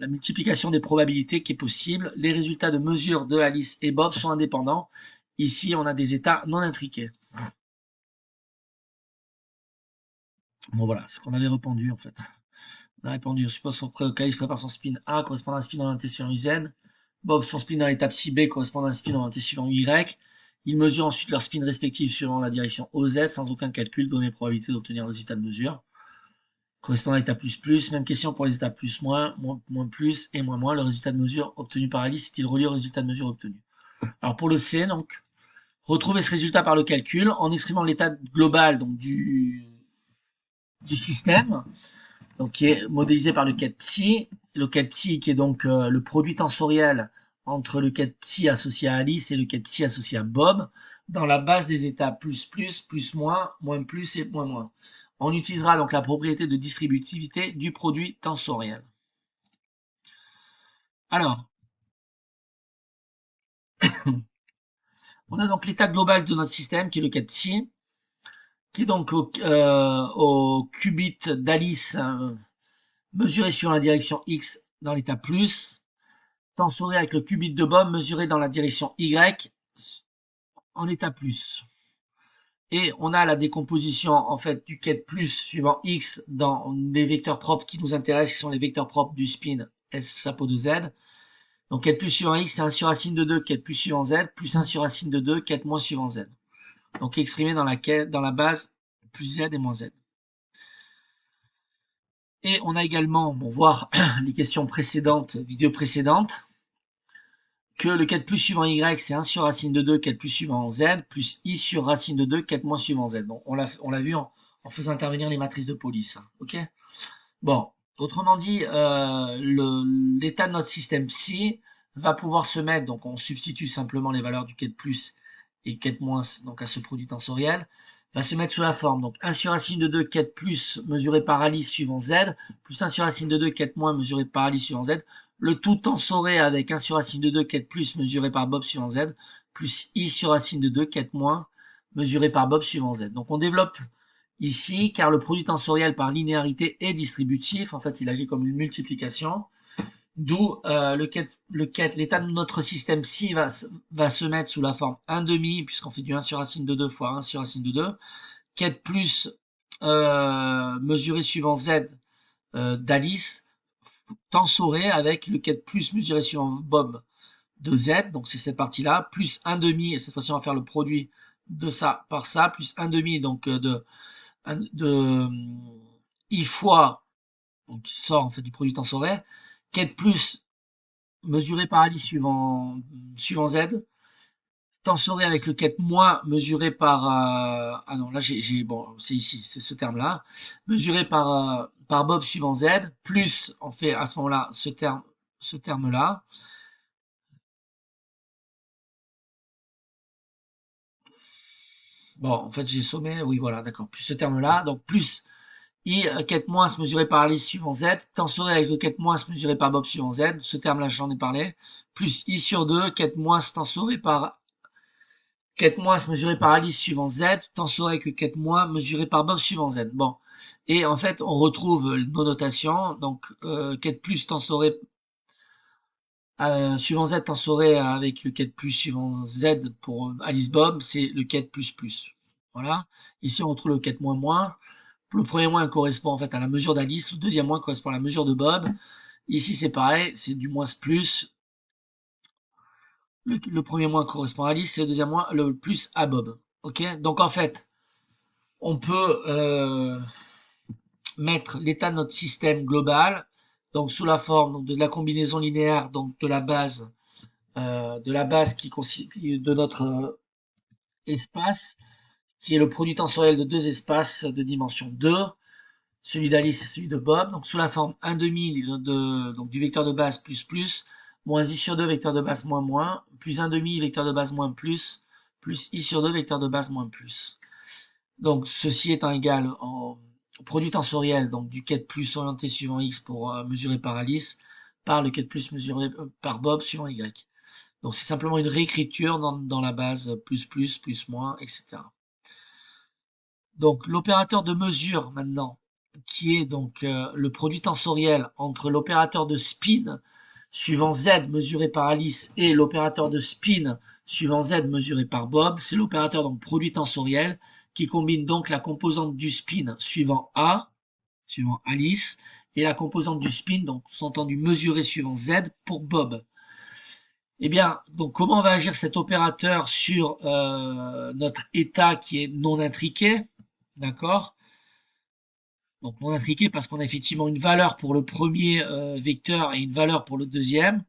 multiplication des probabilités qui est possible. Les résultats de mesure de Alice et Bob sont indépendants. Ici, on a des états non intriqués. Bon voilà, ce qu'on avait répondu en fait. On a répondu, on suppose qu'Alice prépare son spin A correspondant à un spin orienté suivant UZ. Bob, son spin à l'étape 6B correspondant à un spin orienté suivant Y. Ils mesurent ensuite leur spin respectif suivant la direction OZ sans aucun calcul, donner probabilité d'obtenir le résultat de mesure. Correspondant à l'état plus plus, même question pour les états plus moins, moins plus et moins moins. Le résultat de mesure obtenu par Alice est-il relié au résultat de mesure obtenu? Alors pour le C, donc, retrouver ce résultat par le calcul en exprimant l'état global donc, du système, donc qui est modélisé par le quête psi. Le quête psi qui est donc le produit tensoriel entre le quête psi associé à Alice et le quête psi associé à Bob, dans la base des états plus plus, plus moins plus et moins moins. On utilisera donc la propriété de distributivité du produit tensoriel. Alors, on a donc l'état global de notre système qui est le quête psi, qui est donc au qubit d'Alice mesuré sur la direction X dans l'état plus, tensoré avec le qubit de Bob mesuré dans la direction Y en état plus. Et on a la décomposition en fait du quête plus suivant X dans les vecteurs propres qui nous intéressent, qui sont les vecteurs propres du spin S sapo de Z. Donc quête plus suivant X, c'est 1 sur racine de 2, quête plus suivant Z, plus 1 sur racine de 2, quête moins suivant Z. Donc exprimé dans la base plus Z et moins Z. Et on a également, bon, voir les questions précédentes, vidéos précédentes, que le quête plus suivant Y, c'est 1 sur racine de 2, quête plus suivant Z, plus I sur racine de 2, quête moins suivant Z. Donc on l'a vu en faisant intervenir les matrices de police. Ok. Bon, autrement dit, l'état de notre système psi va pouvoir se mettre, donc on substitue simplement les valeurs du quête plus et quête moins donc à ce produit tensoriel, va se mettre sous la forme, donc 1 sur racine de 2 quête plus mesuré par Alice suivant Z, plus 1 sur racine de 2 quête moins mesuré par Alice suivant Z, le tout tensoré avec 1 sur racine de 2 quête plus mesuré par Bob suivant Z, plus I sur racine de 2 quête moins mesuré par Bob suivant Z. Donc on développe ici, car le produit tensoriel par linéarité est distributif, en fait il agit comme une multiplication, d'où l'état de notre système psi va se mettre sous la forme 1 demi, puisqu'on fait du 1 sur racine de 2 fois 1 sur racine de 2, quête plus mesuré suivant Z d'Alice, tensoré avec le quête plus mesuré suivant Bob de Z, donc c'est cette partie-là, plus 1 demi, et cette fois-ci on va faire le produit de ça par ça, plus 1 demi, donc de I fois, donc qui sort en fait du produit tensoriel, quête plus mesuré par Alice suivant Z, tensoré avec le quête moins mesuré par ah non là bon c'est ici c'est ce terme là mesuré par Bob suivant Z plus on fait à ce moment-là ce terme là. Bon en fait j'ai sommé oui voilà d'accord plus ce terme là donc plus I quête moins mesuré par Alice suivant Z, tensoré avec le quête moins mesuré par Bob suivant Z, ce terme-là j'en ai parlé, plus I sur 2, quête moins tensoré par quête moins mesuré par Alice suivant Z, tensoré avec le quête moins mesuré par Bob suivant Z. Bon, et en fait on retrouve nos notations, donc quête plus tensoré suivant Z tensoré avec le quête plus suivant Z pour Alice Bob, c'est le quête plus plus. Voilà. Ici on retrouve le quête moins moins. Le premier moins correspond en fait à la mesure d'Alice, le deuxième moins correspond à la mesure de Bob. Ici c'est pareil, c'est du moins plus. Le premier moins correspond à Alice et le deuxième moins le plus à Bob. Ok. Donc en fait, on peut mettre l'état de notre système global donc sous la forme donc, de la combinaison linéaire donc de la base qui constitue de notre espace qui est le produit tensoriel de deux espaces de dimension 2, celui d'Alice et celui de Bob, donc sous la forme 1 demi donc du vecteur de base plus plus, moins I sur 2 vecteur de base moins moins, plus 1 demi vecteur de base moins plus I sur 2 vecteur de base moins plus. Donc ceci étant égal au produit tensoriel donc du quête plus orienté suivant X pour mesurer par Alice par le quête plus mesuré par Bob suivant Y. Donc c'est simplement une réécriture dans la base plus moins, etc. Donc l'opérateur de mesure maintenant, qui est donc le produit tensoriel entre l'opérateur de spin suivant Z mesuré par Alice et l'opérateur de spin suivant Z mesuré par Bob, c'est l'opérateur donc produit tensoriel qui combine donc la composante du spin suivant A, suivant Alice, et la composante du spin, donc sous-entendu mesuré suivant Z pour Bob. Eh bien, donc comment va agir cet opérateur sur notre état qui est non intriqué, d'accord? Donc non intriqué parce qu'on a effectivement une valeur pour le premier vecteur et une valeur pour le deuxième.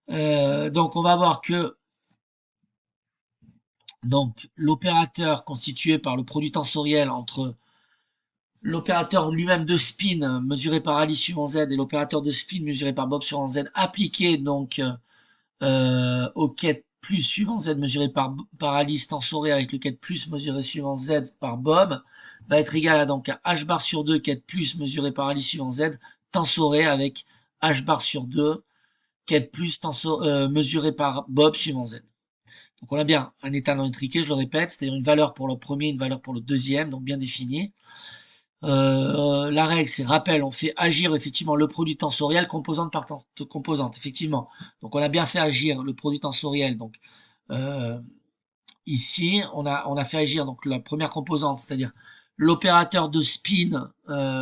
Donc on va voir que donc l'opérateur constitué par le produit tensoriel entre l'opérateur lui-même de spin mesuré par Alice suivant Z et l'opérateur de spin mesuré par Bob suivant Z appliqué donc au quête plus suivant Z mesuré par Alice tensoré avec le quête plus mesuré suivant Z par Bob va être égal à donc à h bar sur 2 quête plus mesuré par Alice suivant Z tensoré avec h bar sur 2 quête plus mesuré par Bob suivant Z. Donc on a bien un état non intriqué, je le répète, c'est-à-dire une valeur pour le premier, une valeur pour le deuxième, donc bien définie. La règle, c'est rappel, on fait agir effectivement le produit tensoriel composante par composante, effectivement. Donc on a bien fait agir le produit tensoriel. Donc ici, on a fait agir donc la première composante, c'est-à-dire l'opérateur de spin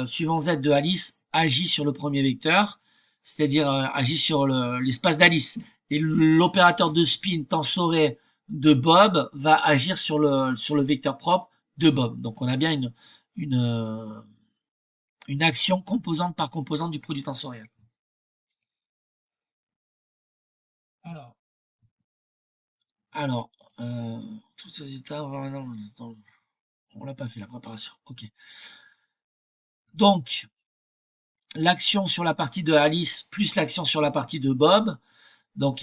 suivant Z de Alice agit sur le premier vecteur, c'est-à-dire agit sur l'espace d'Alice. Et l'opérateur de spin tensoré de Bob va agir sur le vecteur propre de Bob. Donc on a bien une action composante par composante du produit tensoriel. Alors, alors tous ces états, on l'a pas fait la préparation. Ok. Donc, l'action sur la partie de Alice plus l'action sur la partie de Bob. Donc,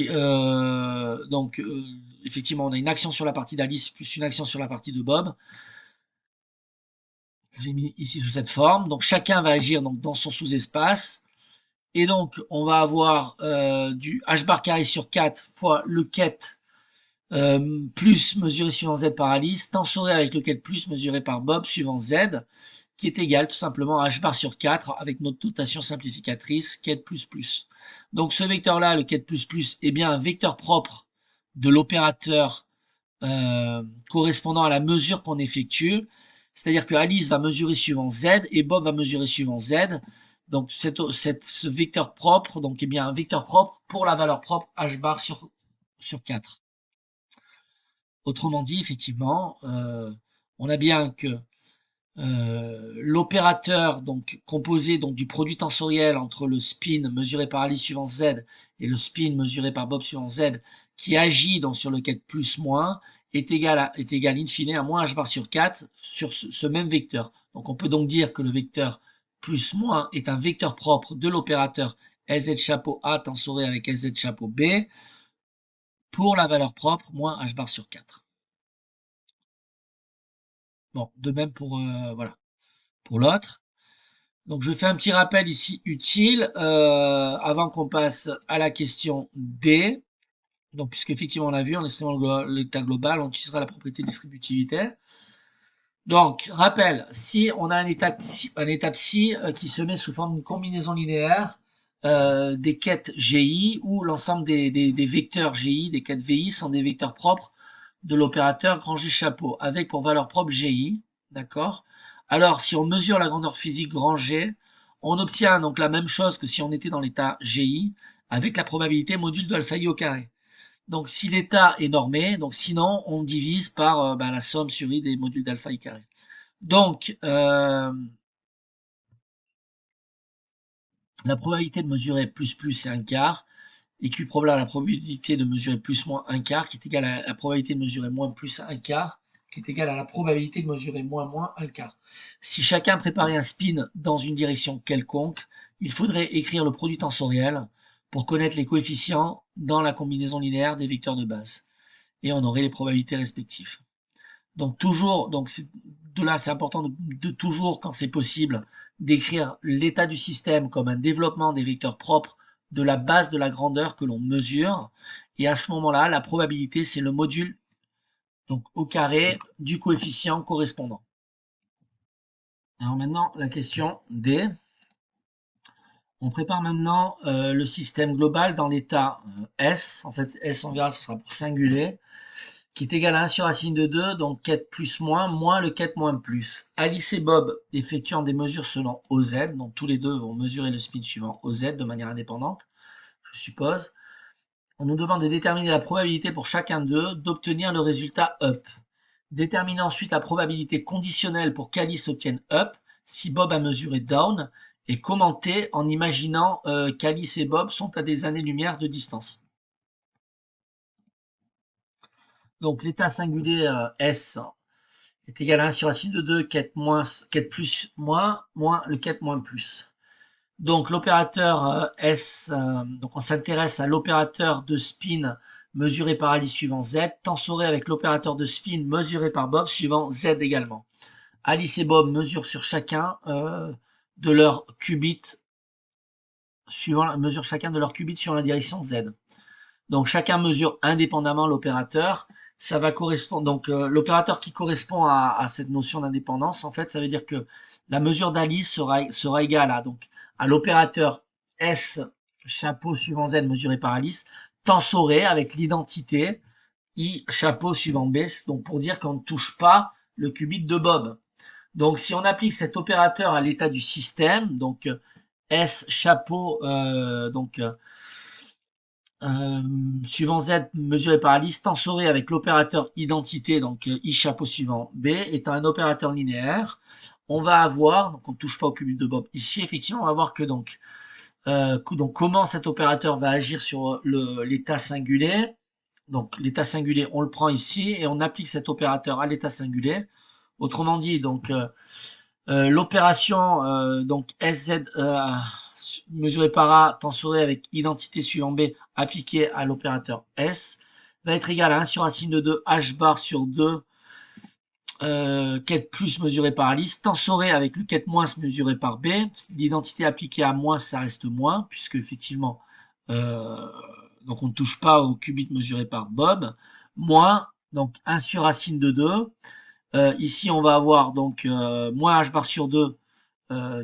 effectivement, on a une action sur la partie d'Alice plus une action sur la partie de Bob. J'ai mis ici sous cette forme. Donc, chacun va agir donc, dans son sous-espace. Et donc, on va avoir du h bar carré sur 4 fois le quête plus mesuré suivant Z par Alice, tensoré avec le quête plus mesuré par Bob suivant Z, qui est égal tout simplement à h bar sur 4 avec notre notation simplificatrice quête plus plus. Donc ce vecteur-là, le quête plus plus, est bien un vecteur propre de l'opérateur correspondant à la mesure qu'on effectue. C'est-à-dire que Alice va mesurer suivant Z et Bob va mesurer suivant Z. Donc ce vecteur propre donc est bien un vecteur propre pour la valeur propre h bar sur 4. Autrement dit, effectivement, on a bien que l'opérateur donc composé donc du produit tensoriel entre le spin mesuré par Alice suivant Z et le spin mesuré par Bob suivant Z qui agit donc sur le quête plus moins est égal in fine à moins h bar sur 4 sur ce même vecteur. Donc on peut donc dire que le vecteur plus moins est un vecteur propre de l'opérateur LZ chapeau A tensoré avec LZ chapeau B pour la valeur propre moins h bar sur 4. Bon, de même pour voilà, pour l'autre. Donc je fais un petit rappel ici utile avant qu'on passe à la question D. Donc puisque effectivement on l'a vu, en estimant l'état global, on utilisera la propriété de distributivité. Donc rappel, si on a un état psi qui se met sous forme d'une combinaison linéaire des quêtes GI où l'ensemble des vecteurs GI, des quêtes VI sont des vecteurs propres de l'opérateur grand G chapeau avec pour valeur propre GI, d'accord? Alors si on mesure la grandeur physique grand G, on obtient donc la même chose que si on était dans l'état GI avec la probabilité module de alpha I au carré. Donc si l'état est normé, donc sinon on divise par la somme sur I des modules d'alpha I carré. Donc la probabilité de mesurer plus c'est un quart, équiprobable à la probabilité de mesurer plus moins un quart, qui est égale à la probabilité de mesurer moins plus un quart, qui est égale à la probabilité de mesurer moins un quart. Si chacun préparait un spin dans une direction quelconque, il faudrait écrire le produit tensoriel pour connaître les coefficients dans la combinaison linéaire des vecteurs de base. Et on aurait les probabilités respectives. Donc toujours, donc de là c'est important de toujours, quand c'est possible, d'écrire l'état du système comme un développement des vecteurs propres de la base de la grandeur que l'on mesure. Et à ce moment-là, la probabilité, c'est le module donc au carré du coefficient correspondant. Alors maintenant, la question D. On prépare maintenant le système global dans l'état S. En fait, S, on verra, ce sera pour singulier, qui est égal à 1 sur racine de 2, donc ket plus moins le ket moins plus. Alice et Bob effectuant des mesures selon OZ, donc tous les deux vont mesurer le spin suivant OZ de manière indépendante, je suppose. On nous demande de déterminer la probabilité pour chacun d'eux d'obtenir le résultat up. Déterminer ensuite la probabilité conditionnelle pour qu'Alice obtienne up si Bob a mesuré down et commenter en imaginant qu'Alice et Bob sont à des années-lumière de distance. Donc l'état singulier S est égal à 1 sur racine de 2, ket plus moins le ket moins plus. Donc l'opérateur S, donc on s'intéresse à l'opérateur de spin mesuré par Alice suivant Z, tensoré avec l'opérateur de spin mesuré par Bob suivant Z également. Alice et Bob mesurent sur chacun de leurs qubits suivant la direction Z. Donc chacun mesure indépendamment l'opérateur. Ça va correspondre. Donc l'opérateur qui correspond à cette notion d'indépendance, en fait, ça veut dire que la mesure d'Alice sera égale à l'opérateur S chapeau suivant Z mesuré par Alice, tensoré avec l'identité I chapeau suivant B, donc pour dire qu'on ne touche pas le qubit de Bob. Donc si on applique cet opérateur à l'état du système, donc S chapeau suivant Z mesuré par Alice, tensoré avec l'opérateur identité, donc I chapeau suivant B, étant un opérateur linéaire, on va avoir, donc on ne touche pas au qubit de Bob ici, effectivement, on va voir que donc comment cet opérateur va agir sur l'état singulier. Donc l'état singulier, on le prend ici et on applique cet opérateur à l'état singulier. Autrement dit, donc l'opération donc SZ mesuré par A tensoré avec identité suivant B appliquée à l'opérateur S va être égal à 1 sur racine de 2 H bar sur 2 ket plus mesuré par Alice, tensoré avec le ket moins mesuré par B. L'identité appliquée à moins, ça reste moins, puisque effectivement, donc on ne touche pas au qubit mesuré par Bob, moins, donc 1 sur racine de 2. Ici, on va avoir donc moins H bar sur 2,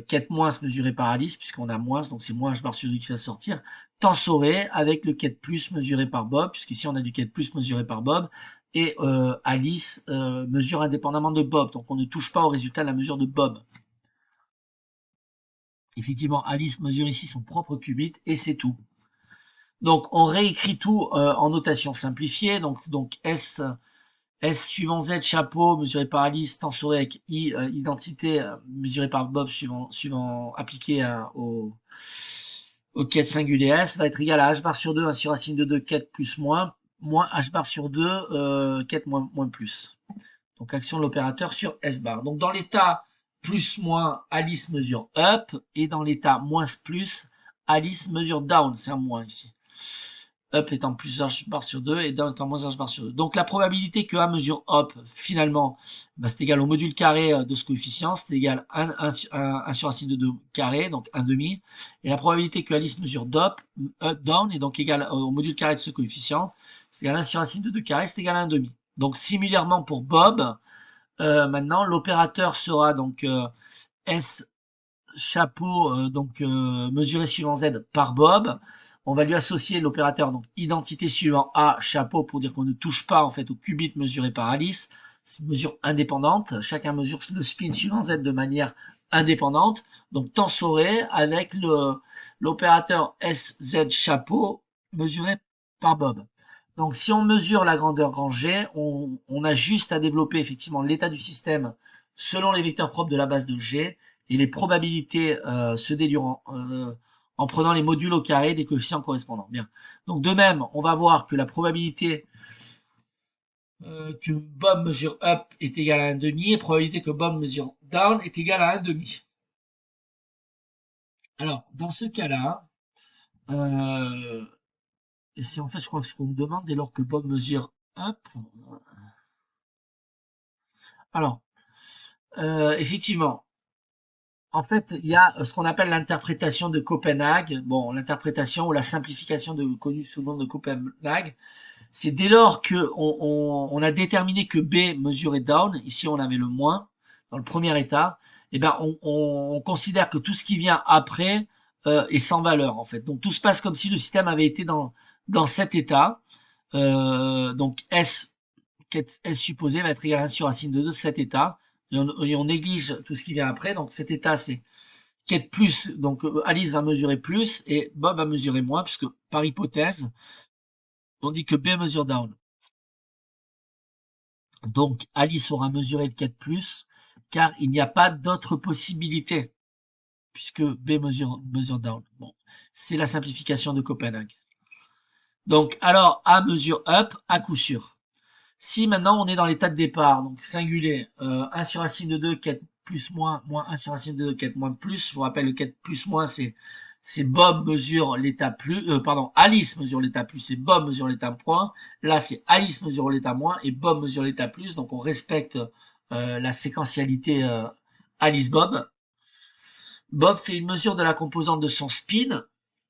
ket moins mesuré par Alice, puisqu'on a moins, donc c'est moins H bar sur 2 qui va sortir, tensoré avec le ket plus mesuré par Bob, puisqu'ici on a du ket plus mesuré par Bob, et Alice mesure indépendamment de Bob, donc on ne touche pas au résultat de la mesure de Bob. Effectivement, Alice mesure ici son propre qubit, et c'est tout. Donc on réécrit tout en notation simplifiée, donc S suivant Z chapeau mesuré par Alice, tensoré avec I identité mesurée par Bob suivant appliqué au ket singulier S va être égal à H bar sur 2, 1 sur racine de 2 ket plus moins H bar sur 2 ket moins plus. Donc action de l'opérateur sur S bar. Donc dans l'état plus moins, Alice mesure up, et dans l'état moins plus, Alice mesure down, c'est un moins ici. Up étant plus H bar sur 2 et down étant moins H bar sur 2. Donc la probabilité que A mesure up, finalement, c'est égal au module carré de ce coefficient, c'est égal à 1 sur racine de 2 carré, donc 1 demi. Et la probabilité que Alice mesure down est donc égal au module carré de ce coefficient, c'est égal à 1 sur racine de 2 carré, c'est égal à 1 demi. Donc similairement pour Bob, maintenant l'opérateur sera donc S chapeau mesuré suivant Z par Bob. On va lui associer l'opérateur donc identité suivant A chapeau pour dire qu'on ne touche pas en fait au qubit mesuré par Alice. C'est une mesure indépendante. Chacun mesure le spin suivant Z de manière indépendante. Donc tensoré avec l'opérateur SZ chapeau mesuré par Bob. Donc si on mesure la grandeur rangée, on a juste à développer effectivement l'état du système selon les vecteurs propres de la base de G, et les probabilités se déduiront en prenant les modules au carré des coefficients correspondants. Bien. Donc de même, on va voir que la probabilité que Bob mesure up est égale à 1 demi, et la probabilité que Bob mesure down est égale à 1 demi. Alors, dans ce cas-là, et c'est en fait, je crois que ce qu'on me demande dès lors que Bob mesure up. Alors, effectivement, en fait, il y a ce qu'on appelle l'interprétation de Copenhague. Bon, l'interprétation ou la simplification connue sous le nom de Copenhague, c'est dès lors que on a déterminé que B mesurait down, ici on avait le moins dans le premier état, et ben on considère que tout ce qui vient après est sans valeur en fait. Donc tout se passe comme si le système avait été dans cet état. Donc S supposé va être égal à 1 sur racine de 2 cet état, et on néglige tout ce qui vient après. Donc cet état c'est quête plus, donc Alice va mesurer plus et Bob va mesurer moins, puisque par hypothèse, on dit que B mesure down. Donc Alice aura mesuré le quête plus, car il n'y a pas d'autre possibilité, puisque B mesure down. Bon, c'est la simplification de Copenhague. Donc alors A mesure up à coup sûr. Si maintenant on est dans l'état de départ, donc singulier, 1 sur racine de 2, quête plus moins, moins 1 sur racine de 2, quête moins plus, je vous rappelle le quête plus moins, c'est Bob mesure l'état plus, pardon, Alice mesure l'état plus et Bob mesure l'état moins. Là, c'est Alice mesure l'état moins et Bob mesure l'état plus, donc on respecte la séquentialité Alice-Bob. Bob fait une mesure de la composante de son spin,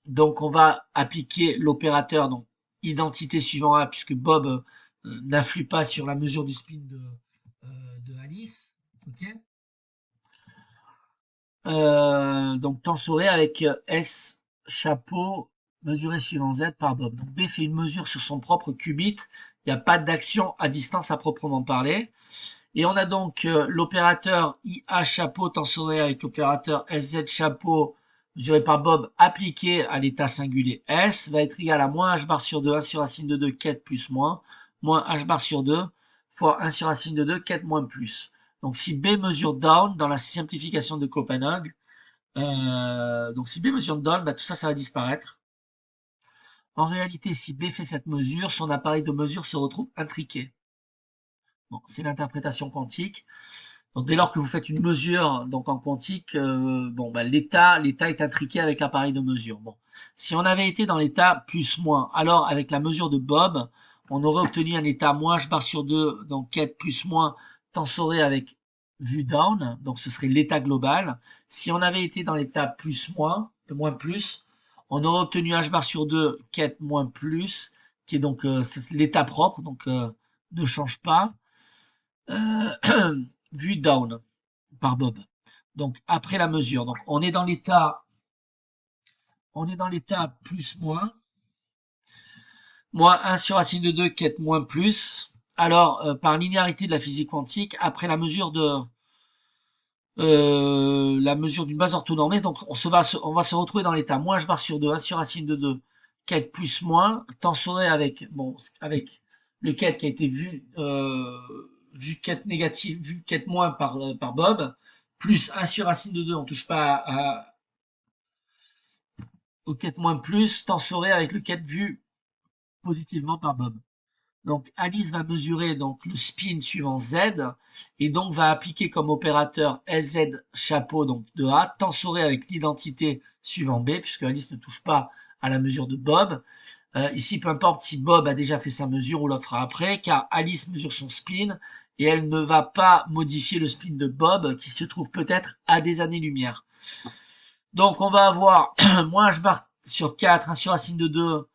donc on va appliquer l'opérateur, donc identité suivant A, puisque Bob n'influe pas sur la mesure du spin de Alice. Okay, donc tensoré avec S chapeau mesuré suivant Z par Bob. Donc B fait une mesure sur son propre qubit. Il n'y a pas d'action à distance à proprement parler. Et on a donc l'opérateur IA chapeau tensoré avec l'opérateur SZ chapeau mesuré par Bob appliqué à l'état singulier S va être égal à moins h bar sur 2, 1 sur racine de 2, quête plus moins h bar sur 2 fois 1 sur racine de 2, quête moins plus. Donc si B mesure down dans la simplification de Copenhague, donc si B mesure down, bah, tout ça, ça va disparaître. En réalité, si B fait cette mesure, son appareil de mesure se retrouve intriqué. Bon, c'est l'interprétation quantique. Donc dès lors que vous faites une mesure donc en quantique, bon bah, l'état est intriqué avec l'appareil de mesure. Bon, si on avait été dans l'état plus moins, alors avec la mesure de Bob, on aurait obtenu un état moins h bar sur 2, donc quête plus moins tensoré avec vue down, donc ce serait l'état global. Si on avait été dans l'état plus moins, moins plus, on aurait obtenu h bar sur 2 quête moins plus, qui est donc l'état propre, donc ne change pas. Vue down par Bob. Donc après la mesure. Donc on est dans l'état plus moins. Moins 1 sur racine de 2 qui est moins plus. Alors par linéarité de la physique quantique, après la mesure d'une base orthonormée, donc on va se retrouver dans l'état moins h bar sur 2, 1 sur racine de 2, quête plus moins, tensoré avec avec le quête qui a été vu quête négative, vu quête moins par Bob, plus 1 sur racine de 2, on touche pas au quête moins plus, tensoré avec le quête vu positivement par Bob. Donc Alice va mesurer donc le spin suivant Z et donc va appliquer comme opérateur SZ chapeau donc de A, tensoré avec l'identité suivant B, puisque Alice ne touche pas à la mesure de Bob. Ici, peu importe si Bob a déjà fait sa mesure, on la fera après, car Alice mesure son spin et elle ne va pas modifier le spin de Bob qui se trouve peut-être à des années-lumière. Donc on va avoir moins h bar sur 4, 1 sur racine de 2,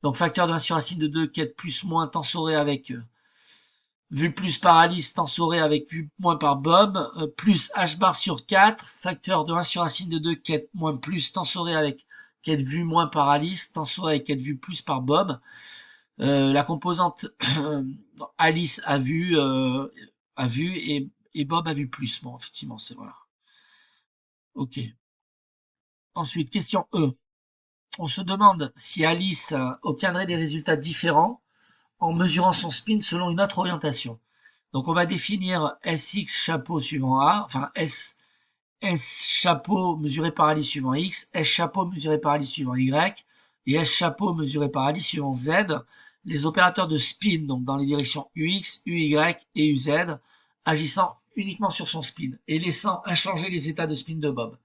donc facteur de 1 sur racine de 2 qui est plus moins tensoré avec vue plus par Alice tensoré avec vue moins par Bob, plus h bar sur 4, facteur de 1 sur racine de 2 qui est moins plus tensoré avec qui est vue moins par Alice, tensoré avec qui est vue plus par Bob. La composante Alice a vu et Bob a vu plus. Bon, effectivement, c'est voilà. Ok. Ensuite, question E. On se demande si Alice obtiendrait des résultats différents en mesurant son spin selon une autre orientation. Donc on va définir SX chapeau suivant A, enfin S chapeau mesuré par Alice suivant X, S chapeau mesuré par Alice suivant Y, et S chapeau mesuré par Alice suivant Z, les opérateurs de spin, donc dans les directions UX, UY et UZ, agissant uniquement sur son spin et laissant inchangés les états de spin de Bob.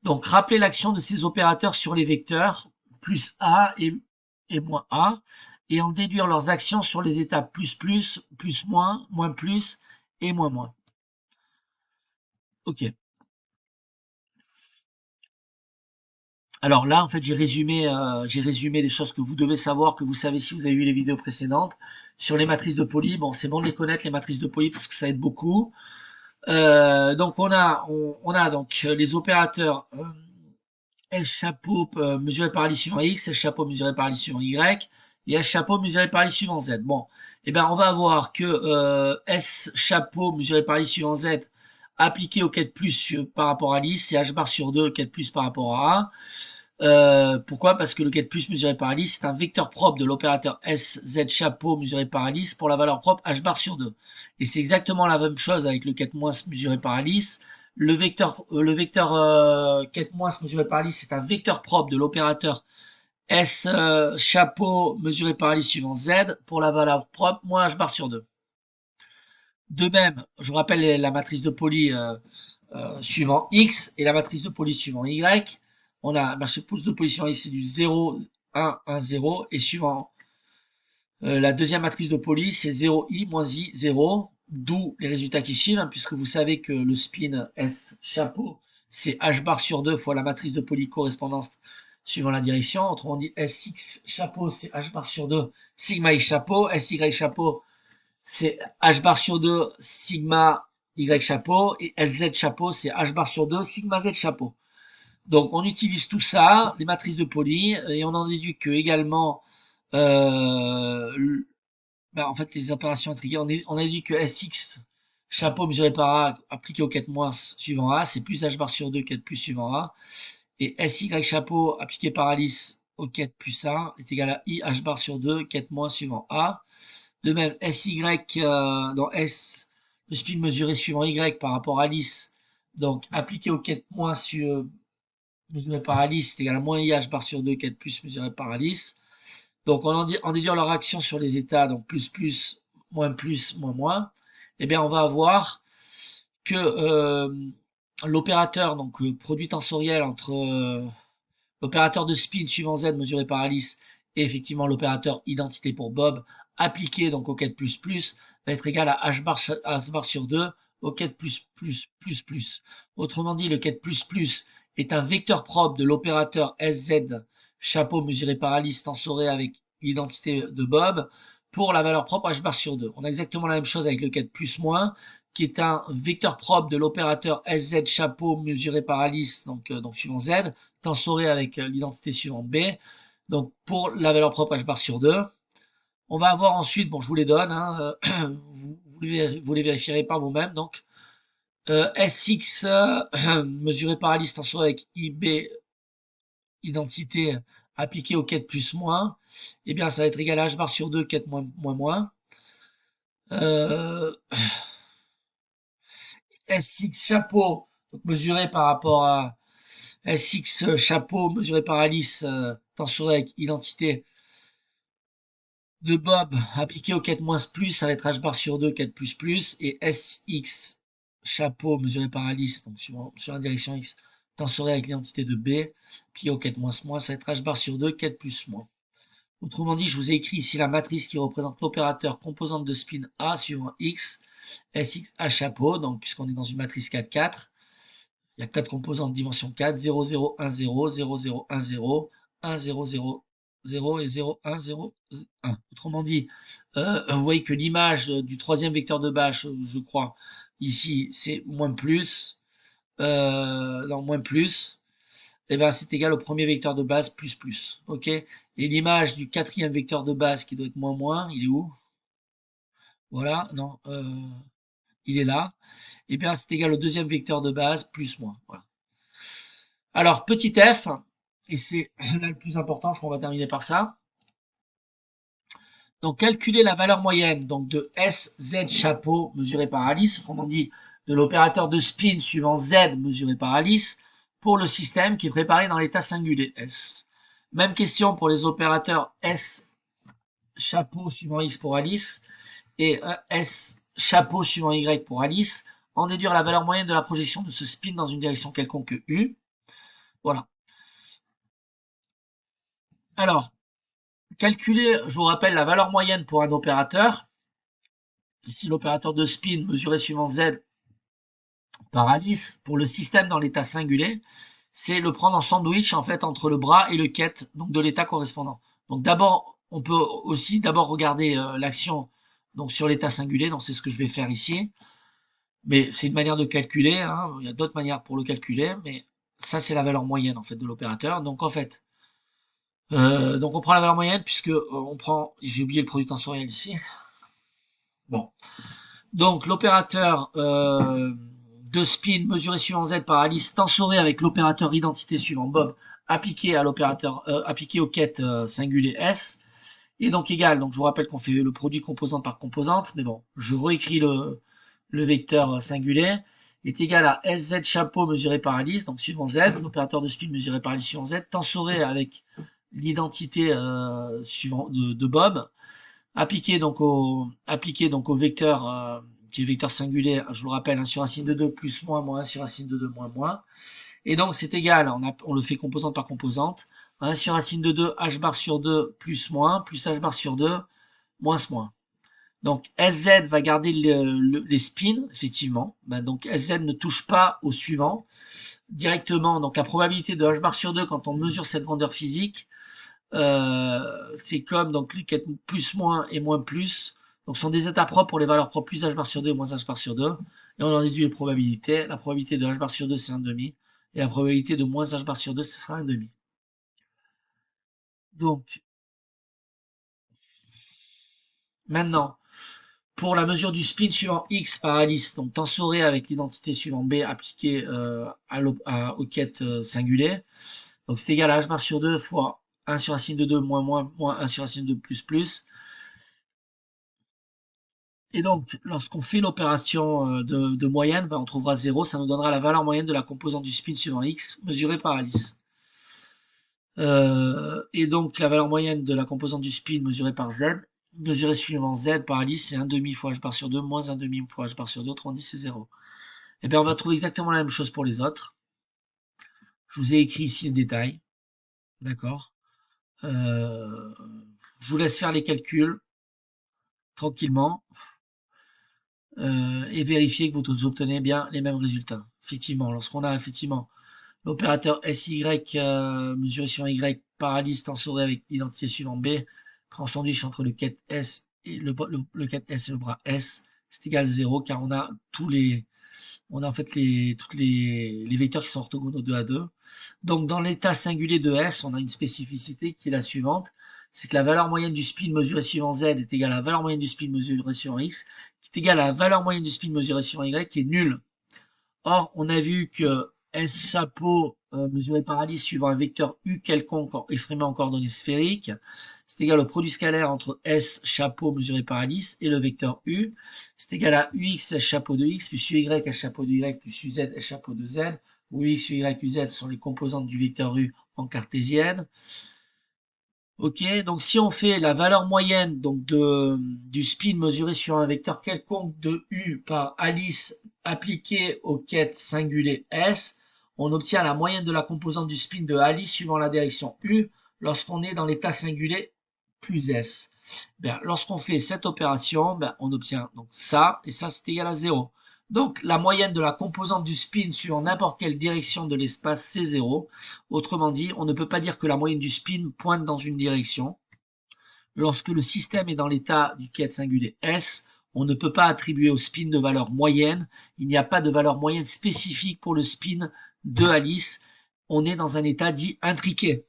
Donc, rappelez l'action de ces opérateurs sur les vecteurs, plus A et moins A, et en déduire leurs actions sur les états plus, moins plus et moins moins. Ok. Alors là, en fait, j'ai résumé des choses que vous devez savoir, que vous savez si vous avez vu les vidéos précédentes. Sur les matrices de Pauli, bon, c'est bon de les connaître, les matrices de Pauli, parce que ça aide beaucoup. Donc on a donc les opérateurs S chapeau mesuré par I suivant X, S chapeau mesuré par I suivant Y, et S chapeau mesuré par I suivant Z. Bon, eh ben on va voir que S chapeau mesuré par I suivant Z appliqué au quête plus par rapport à l'Is, c'est H bar sur 2 quête plus par rapport à A. Pourquoi? Parce que le quête plus mesuré par Alice, c'est un vecteur propre de l'opérateur SZ chapeau mesuré par Alice pour la valeur propre H bar sur 2. Et c'est exactement la même chose avec le quête moins mesuré par Alice. Le vecteur quête moins mesuré par Alice, c'est un vecteur propre de l'opérateur S chapeau mesuré par Alice suivant Z pour la valeur propre moins H bar sur 2. De même, je vous rappelle la matrice de Pauli suivant X et la matrice de Pauli suivant Y. On a la matrice de Pauli suivant X, c'est du 0, 1, 1, 0. Et suivant la deuxième matrice de Pauli, c'est 0i moins i 0. D'où les résultats qui suivent, hein, puisque vous savez que le spin S chapeau, c'est H bar sur 2 fois la matrice de Pauli correspondance suivant la direction. Autrement dit, Sx chapeau, c'est H bar sur 2 sigma i chapeau. Sy chapeau, c'est H bar sur 2 sigma Y chapeau, et SZ chapeau, c'est H bar sur 2 sigma Z chapeau. Donc on utilise tout ça, les matrices de Pauli, et on en déduit que également, en fait les opérations intriguées, on a dit que SX chapeau mesuré par A appliqué au quête moins suivant A, c'est plus H bar sur 2 quête plus suivant A, et SY chapeau appliqué par Alice au quête plus A est égal à I H bar sur 2 quête moins suivant A. De même, SY dans S, le spin mesuré suivant Y par rapport à Alice, donc appliqué au quête moins mesuré par Alice, c'est égal à moins IH bar sur 2 quête plus mesuré par Alice. Donc en déduire leur action sur les états, donc plus, moins, moins, eh bien on va avoir que l'opérateur, donc produit tensoriel entre l'opérateur de spin suivant Z mesuré par Alice et effectivement l'opérateur identité pour Bob appliqué donc au quête va être égal à H bar sur 2 au quête plus. Autrement dit, le quête plus est un vecteur propre de l'opérateur SZ chapeau mesuré par Alice tensoré avec l'identité de Bob pour la valeur propre H bar sur 2. On a exactement la même chose avec le quête plus moins qui est un vecteur propre de l'opérateur SZ chapeau mesuré par Alice, donc suivant Z, tensoré avec l'identité suivante B. Donc pour la valeur propre H bar sur 2. On va avoir ensuite, bon je vous les donne, hein, vous les vérifierez par vous-même. Donc SX mesuré par Alice tensoré avec IB identité appliquée au quête plus moins, eh bien ça va être égal à H bar sur 2 quête moins moins moins. SX chapeau donc mesuré par rapport à SX chapeau mesuré par Alice tensoré avec identité de Bob appliqué au quête moins plus, ça va être H bar sur 2 quête plus, et SX chapeau mesuré par Alice, donc sur la direction X, tensoré avec l'identité de B, puis au quête moins, ça va être H bar sur 2 quête plus moins. Autrement dit, je vous ai écrit ici la matrice qui représente l'opérateur composante de spin A suivant X, SX H chapeau, donc puisqu'on est dans une matrice 4-4, il y a 4 composantes de dimension 4, 0, 0, 1, 0, 0, 0, 1, 0, 1, 0, 0, 0 et 0, 1, 0, 1. Autrement dit, vous voyez que l'image du troisième vecteur de base, je crois, ici, c'est moins plus, non, moins plus, et ben c'est égal au premier vecteur de base plus, ok? Et l'image du quatrième vecteur de base qui doit être moins, il est où? Voilà, non, il est là. Et bien c'est égal au deuxième vecteur de base plus moins, voilà. Alors, petit f, et c'est là le plus important, je crois qu'on va terminer par ça. Donc, calculer la valeur moyenne donc de SZ chapeau mesuré par Alice, autrement dit, de l'opérateur de spin suivant Z mesuré par Alice, pour le système qui est préparé dans l'état singulier S. Même question pour les opérateurs S chapeau suivant X pour Alice et S chapeau suivant Y pour Alice. En déduire la valeur moyenne de la projection de ce spin dans une direction quelconque U. Voilà. Alors, calculer, je vous rappelle, la valeur moyenne pour un opérateur. Ici, l'opérateur de spin mesuré suivant Z par Alice pour le système dans l'état singulier. c'est le prendre en sandwich en fait entre le bras et le ket, donc de l'état correspondant. Donc d'abord, on peut aussi d'abord regarder l'action donc sur l'état singulier, donc c'est ce que je vais faire ici. Mais c'est une manière de calculer, hein. Il y a d'autres manières pour le calculer, mais ça c'est la valeur moyenne en fait de l'opérateur. Donc en fait, donc on prend la valeur moyenne puisque on prend, j'ai oublié le produit tensoriel ici. Bon, donc l'opérateur de spin mesuré suivant Z par Alice tensoré avec l'opérateur identité suivant Bob appliqué à l'opérateur appliqué aux quêtes singulier S et donc égal. Donc je vous rappelle qu'on fait le produit composante par composante, mais bon, je réécris le vecteur singulier est égal à SZ chapeau mesuré par Alice, donc suivant Z, l'opérateur de spin mesuré par Alice suivant Z, tensoré avec l'identité suivant de Bob, appliqué donc au vecteur qui est vecteur singulier, je vous le rappelle, 1 sur racine de 2 plus moins, moins 1 sur racine de 2 moins moins. Et donc c'est égal, on le fait composante par composante, 1 sur racine de 2, h bar sur 2 plus h bar sur 2, moins moins. Donc SZ va garder les spins, effectivement. Ben, donc SZ ne touche pas au suivant directement. Donc la probabilité de h bar sur 2 quand on mesure cette grandeur physique, c'est comme donc les quêtes plus moins et moins plus. Donc ce sont des états propres pour les valeurs propres plus h bar sur 2 et moins h bar sur 2. Et on en déduit les probabilités. La probabilité de h bar sur 2 c'est 1,5. Et la probabilité de moins h bar sur 2 ce sera 1,5. Donc maintenant, pour la mesure du spin suivant x par Alice, donc tensoré avec l'identité suivant b appliquée aux quêtes singulier. Donc c'est égal à h bar sur 2 fois 1 sur racine de 2 moins 1 sur racine de 2 plus. Et donc, lorsqu'on fait l'opération de moyenne, ben, on trouvera 0, ça nous donnera la valeur moyenne de la composante du spin suivant x mesurée par Alice. Et donc la valeur moyenne de la composante du spin mesurée par z, mesurée suivant z par Alice, c'est 1,5 fois h bar sur 2 moins 1,5 fois h bar sur 2, autrement dit c'est 0. Et bien on va trouver exactement la même chose pour les autres. Je vous ai écrit ici le détail, d'accord. Je vous laisse faire les calculs tranquillement et vérifier que vous obtenez bien les mêmes résultats. Effectivement, lorsqu'on a effectivement l'opérateur SY mesuré sur Y par Alice tensoré avec l'identité suivant B prend sandwich entre le quête S et le quête S et le bras S, c'est égal à 0 car on a on a en fait toutes les vecteurs qui sont orthogonaux 2 à 2. Donc dans l'état singulier de S, on a une spécificité qui est la suivante, c'est que la valeur moyenne du spin mesuré suivant Z est égale à la valeur moyenne du spin mesuré suivant X, qui est égale à la valeur moyenne du spin mesuré suivant Y, qui est nulle. Or, on a vu que S chapeau mesuré par Alice suivant un vecteur U quelconque exprimé en coordonnées sphériques, c'est égal au produit scalaire entre S chapeau mesuré par Alice et le vecteur U. C'est égal à UX S chapeau de X plus UY S chapeau de Y plus UZ S chapeau de Z, où X, UY, UZ sont les composantes du vecteur U en cartésienne. Ok, donc si on fait la valeur moyenne donc du spin mesuré sur un vecteur quelconque de U par Alice appliqué aux quêtes singulier S, on obtient la moyenne de la composante du spin de Alice suivant la direction U lorsqu'on est dans l'état singulier plus S. Bien, lorsqu'on fait cette opération, ben, on obtient donc ça, et ça c'est égal à 0. Donc la moyenne de la composante du spin suivant n'importe quelle direction de l'espace, c'est 0. Autrement dit, on ne peut pas dire que la moyenne du spin pointe dans une direction. Lorsque le système est dans l'état du quête singulier S, on ne peut pas attribuer au spin de valeur moyenne. Il n'y a pas de valeur moyenne spécifique pour le spin de Alice. On est dans un état dit intriqué.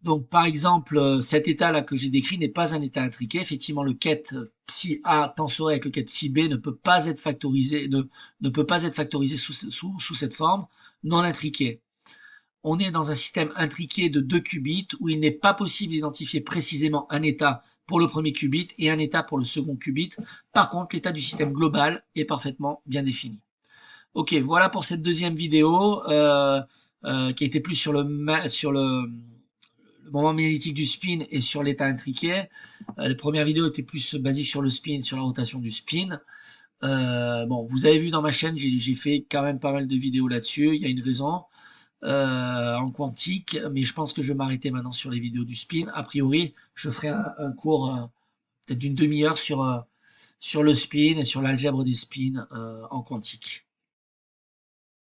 Donc, par exemple, cet état-là que j'ai décrit n'est pas un état intriqué. Effectivement, le ket psi A tensoré avec le ket psi B ne peut pas être factorisé, ne peut pas être factorisé sous cette forme non intriquée. On est dans un système intriqué de 2 qubits où il n'est pas possible d'identifier précisément un état pour le premier qubit et un état pour le second qubit. Par contre, l'état du système global est parfaitement bien défini. Ok, voilà pour cette deuxième vidéo qui a été plus sur le moment magnétique du spin et sur l'état intriqué. Les premières vidéos étaient plus basiques sur le spin, sur la rotation du spin. Bon, vous avez vu dans ma chaîne, j'ai fait quand même pas mal de vidéos là-dessus. Il y a une raison en quantique, mais je pense que je vais m'arrêter maintenant sur les vidéos du spin. A priori, je ferai un cours peut-être d'une demi-heure sur le spin et sur l'algèbre des spins en quantique.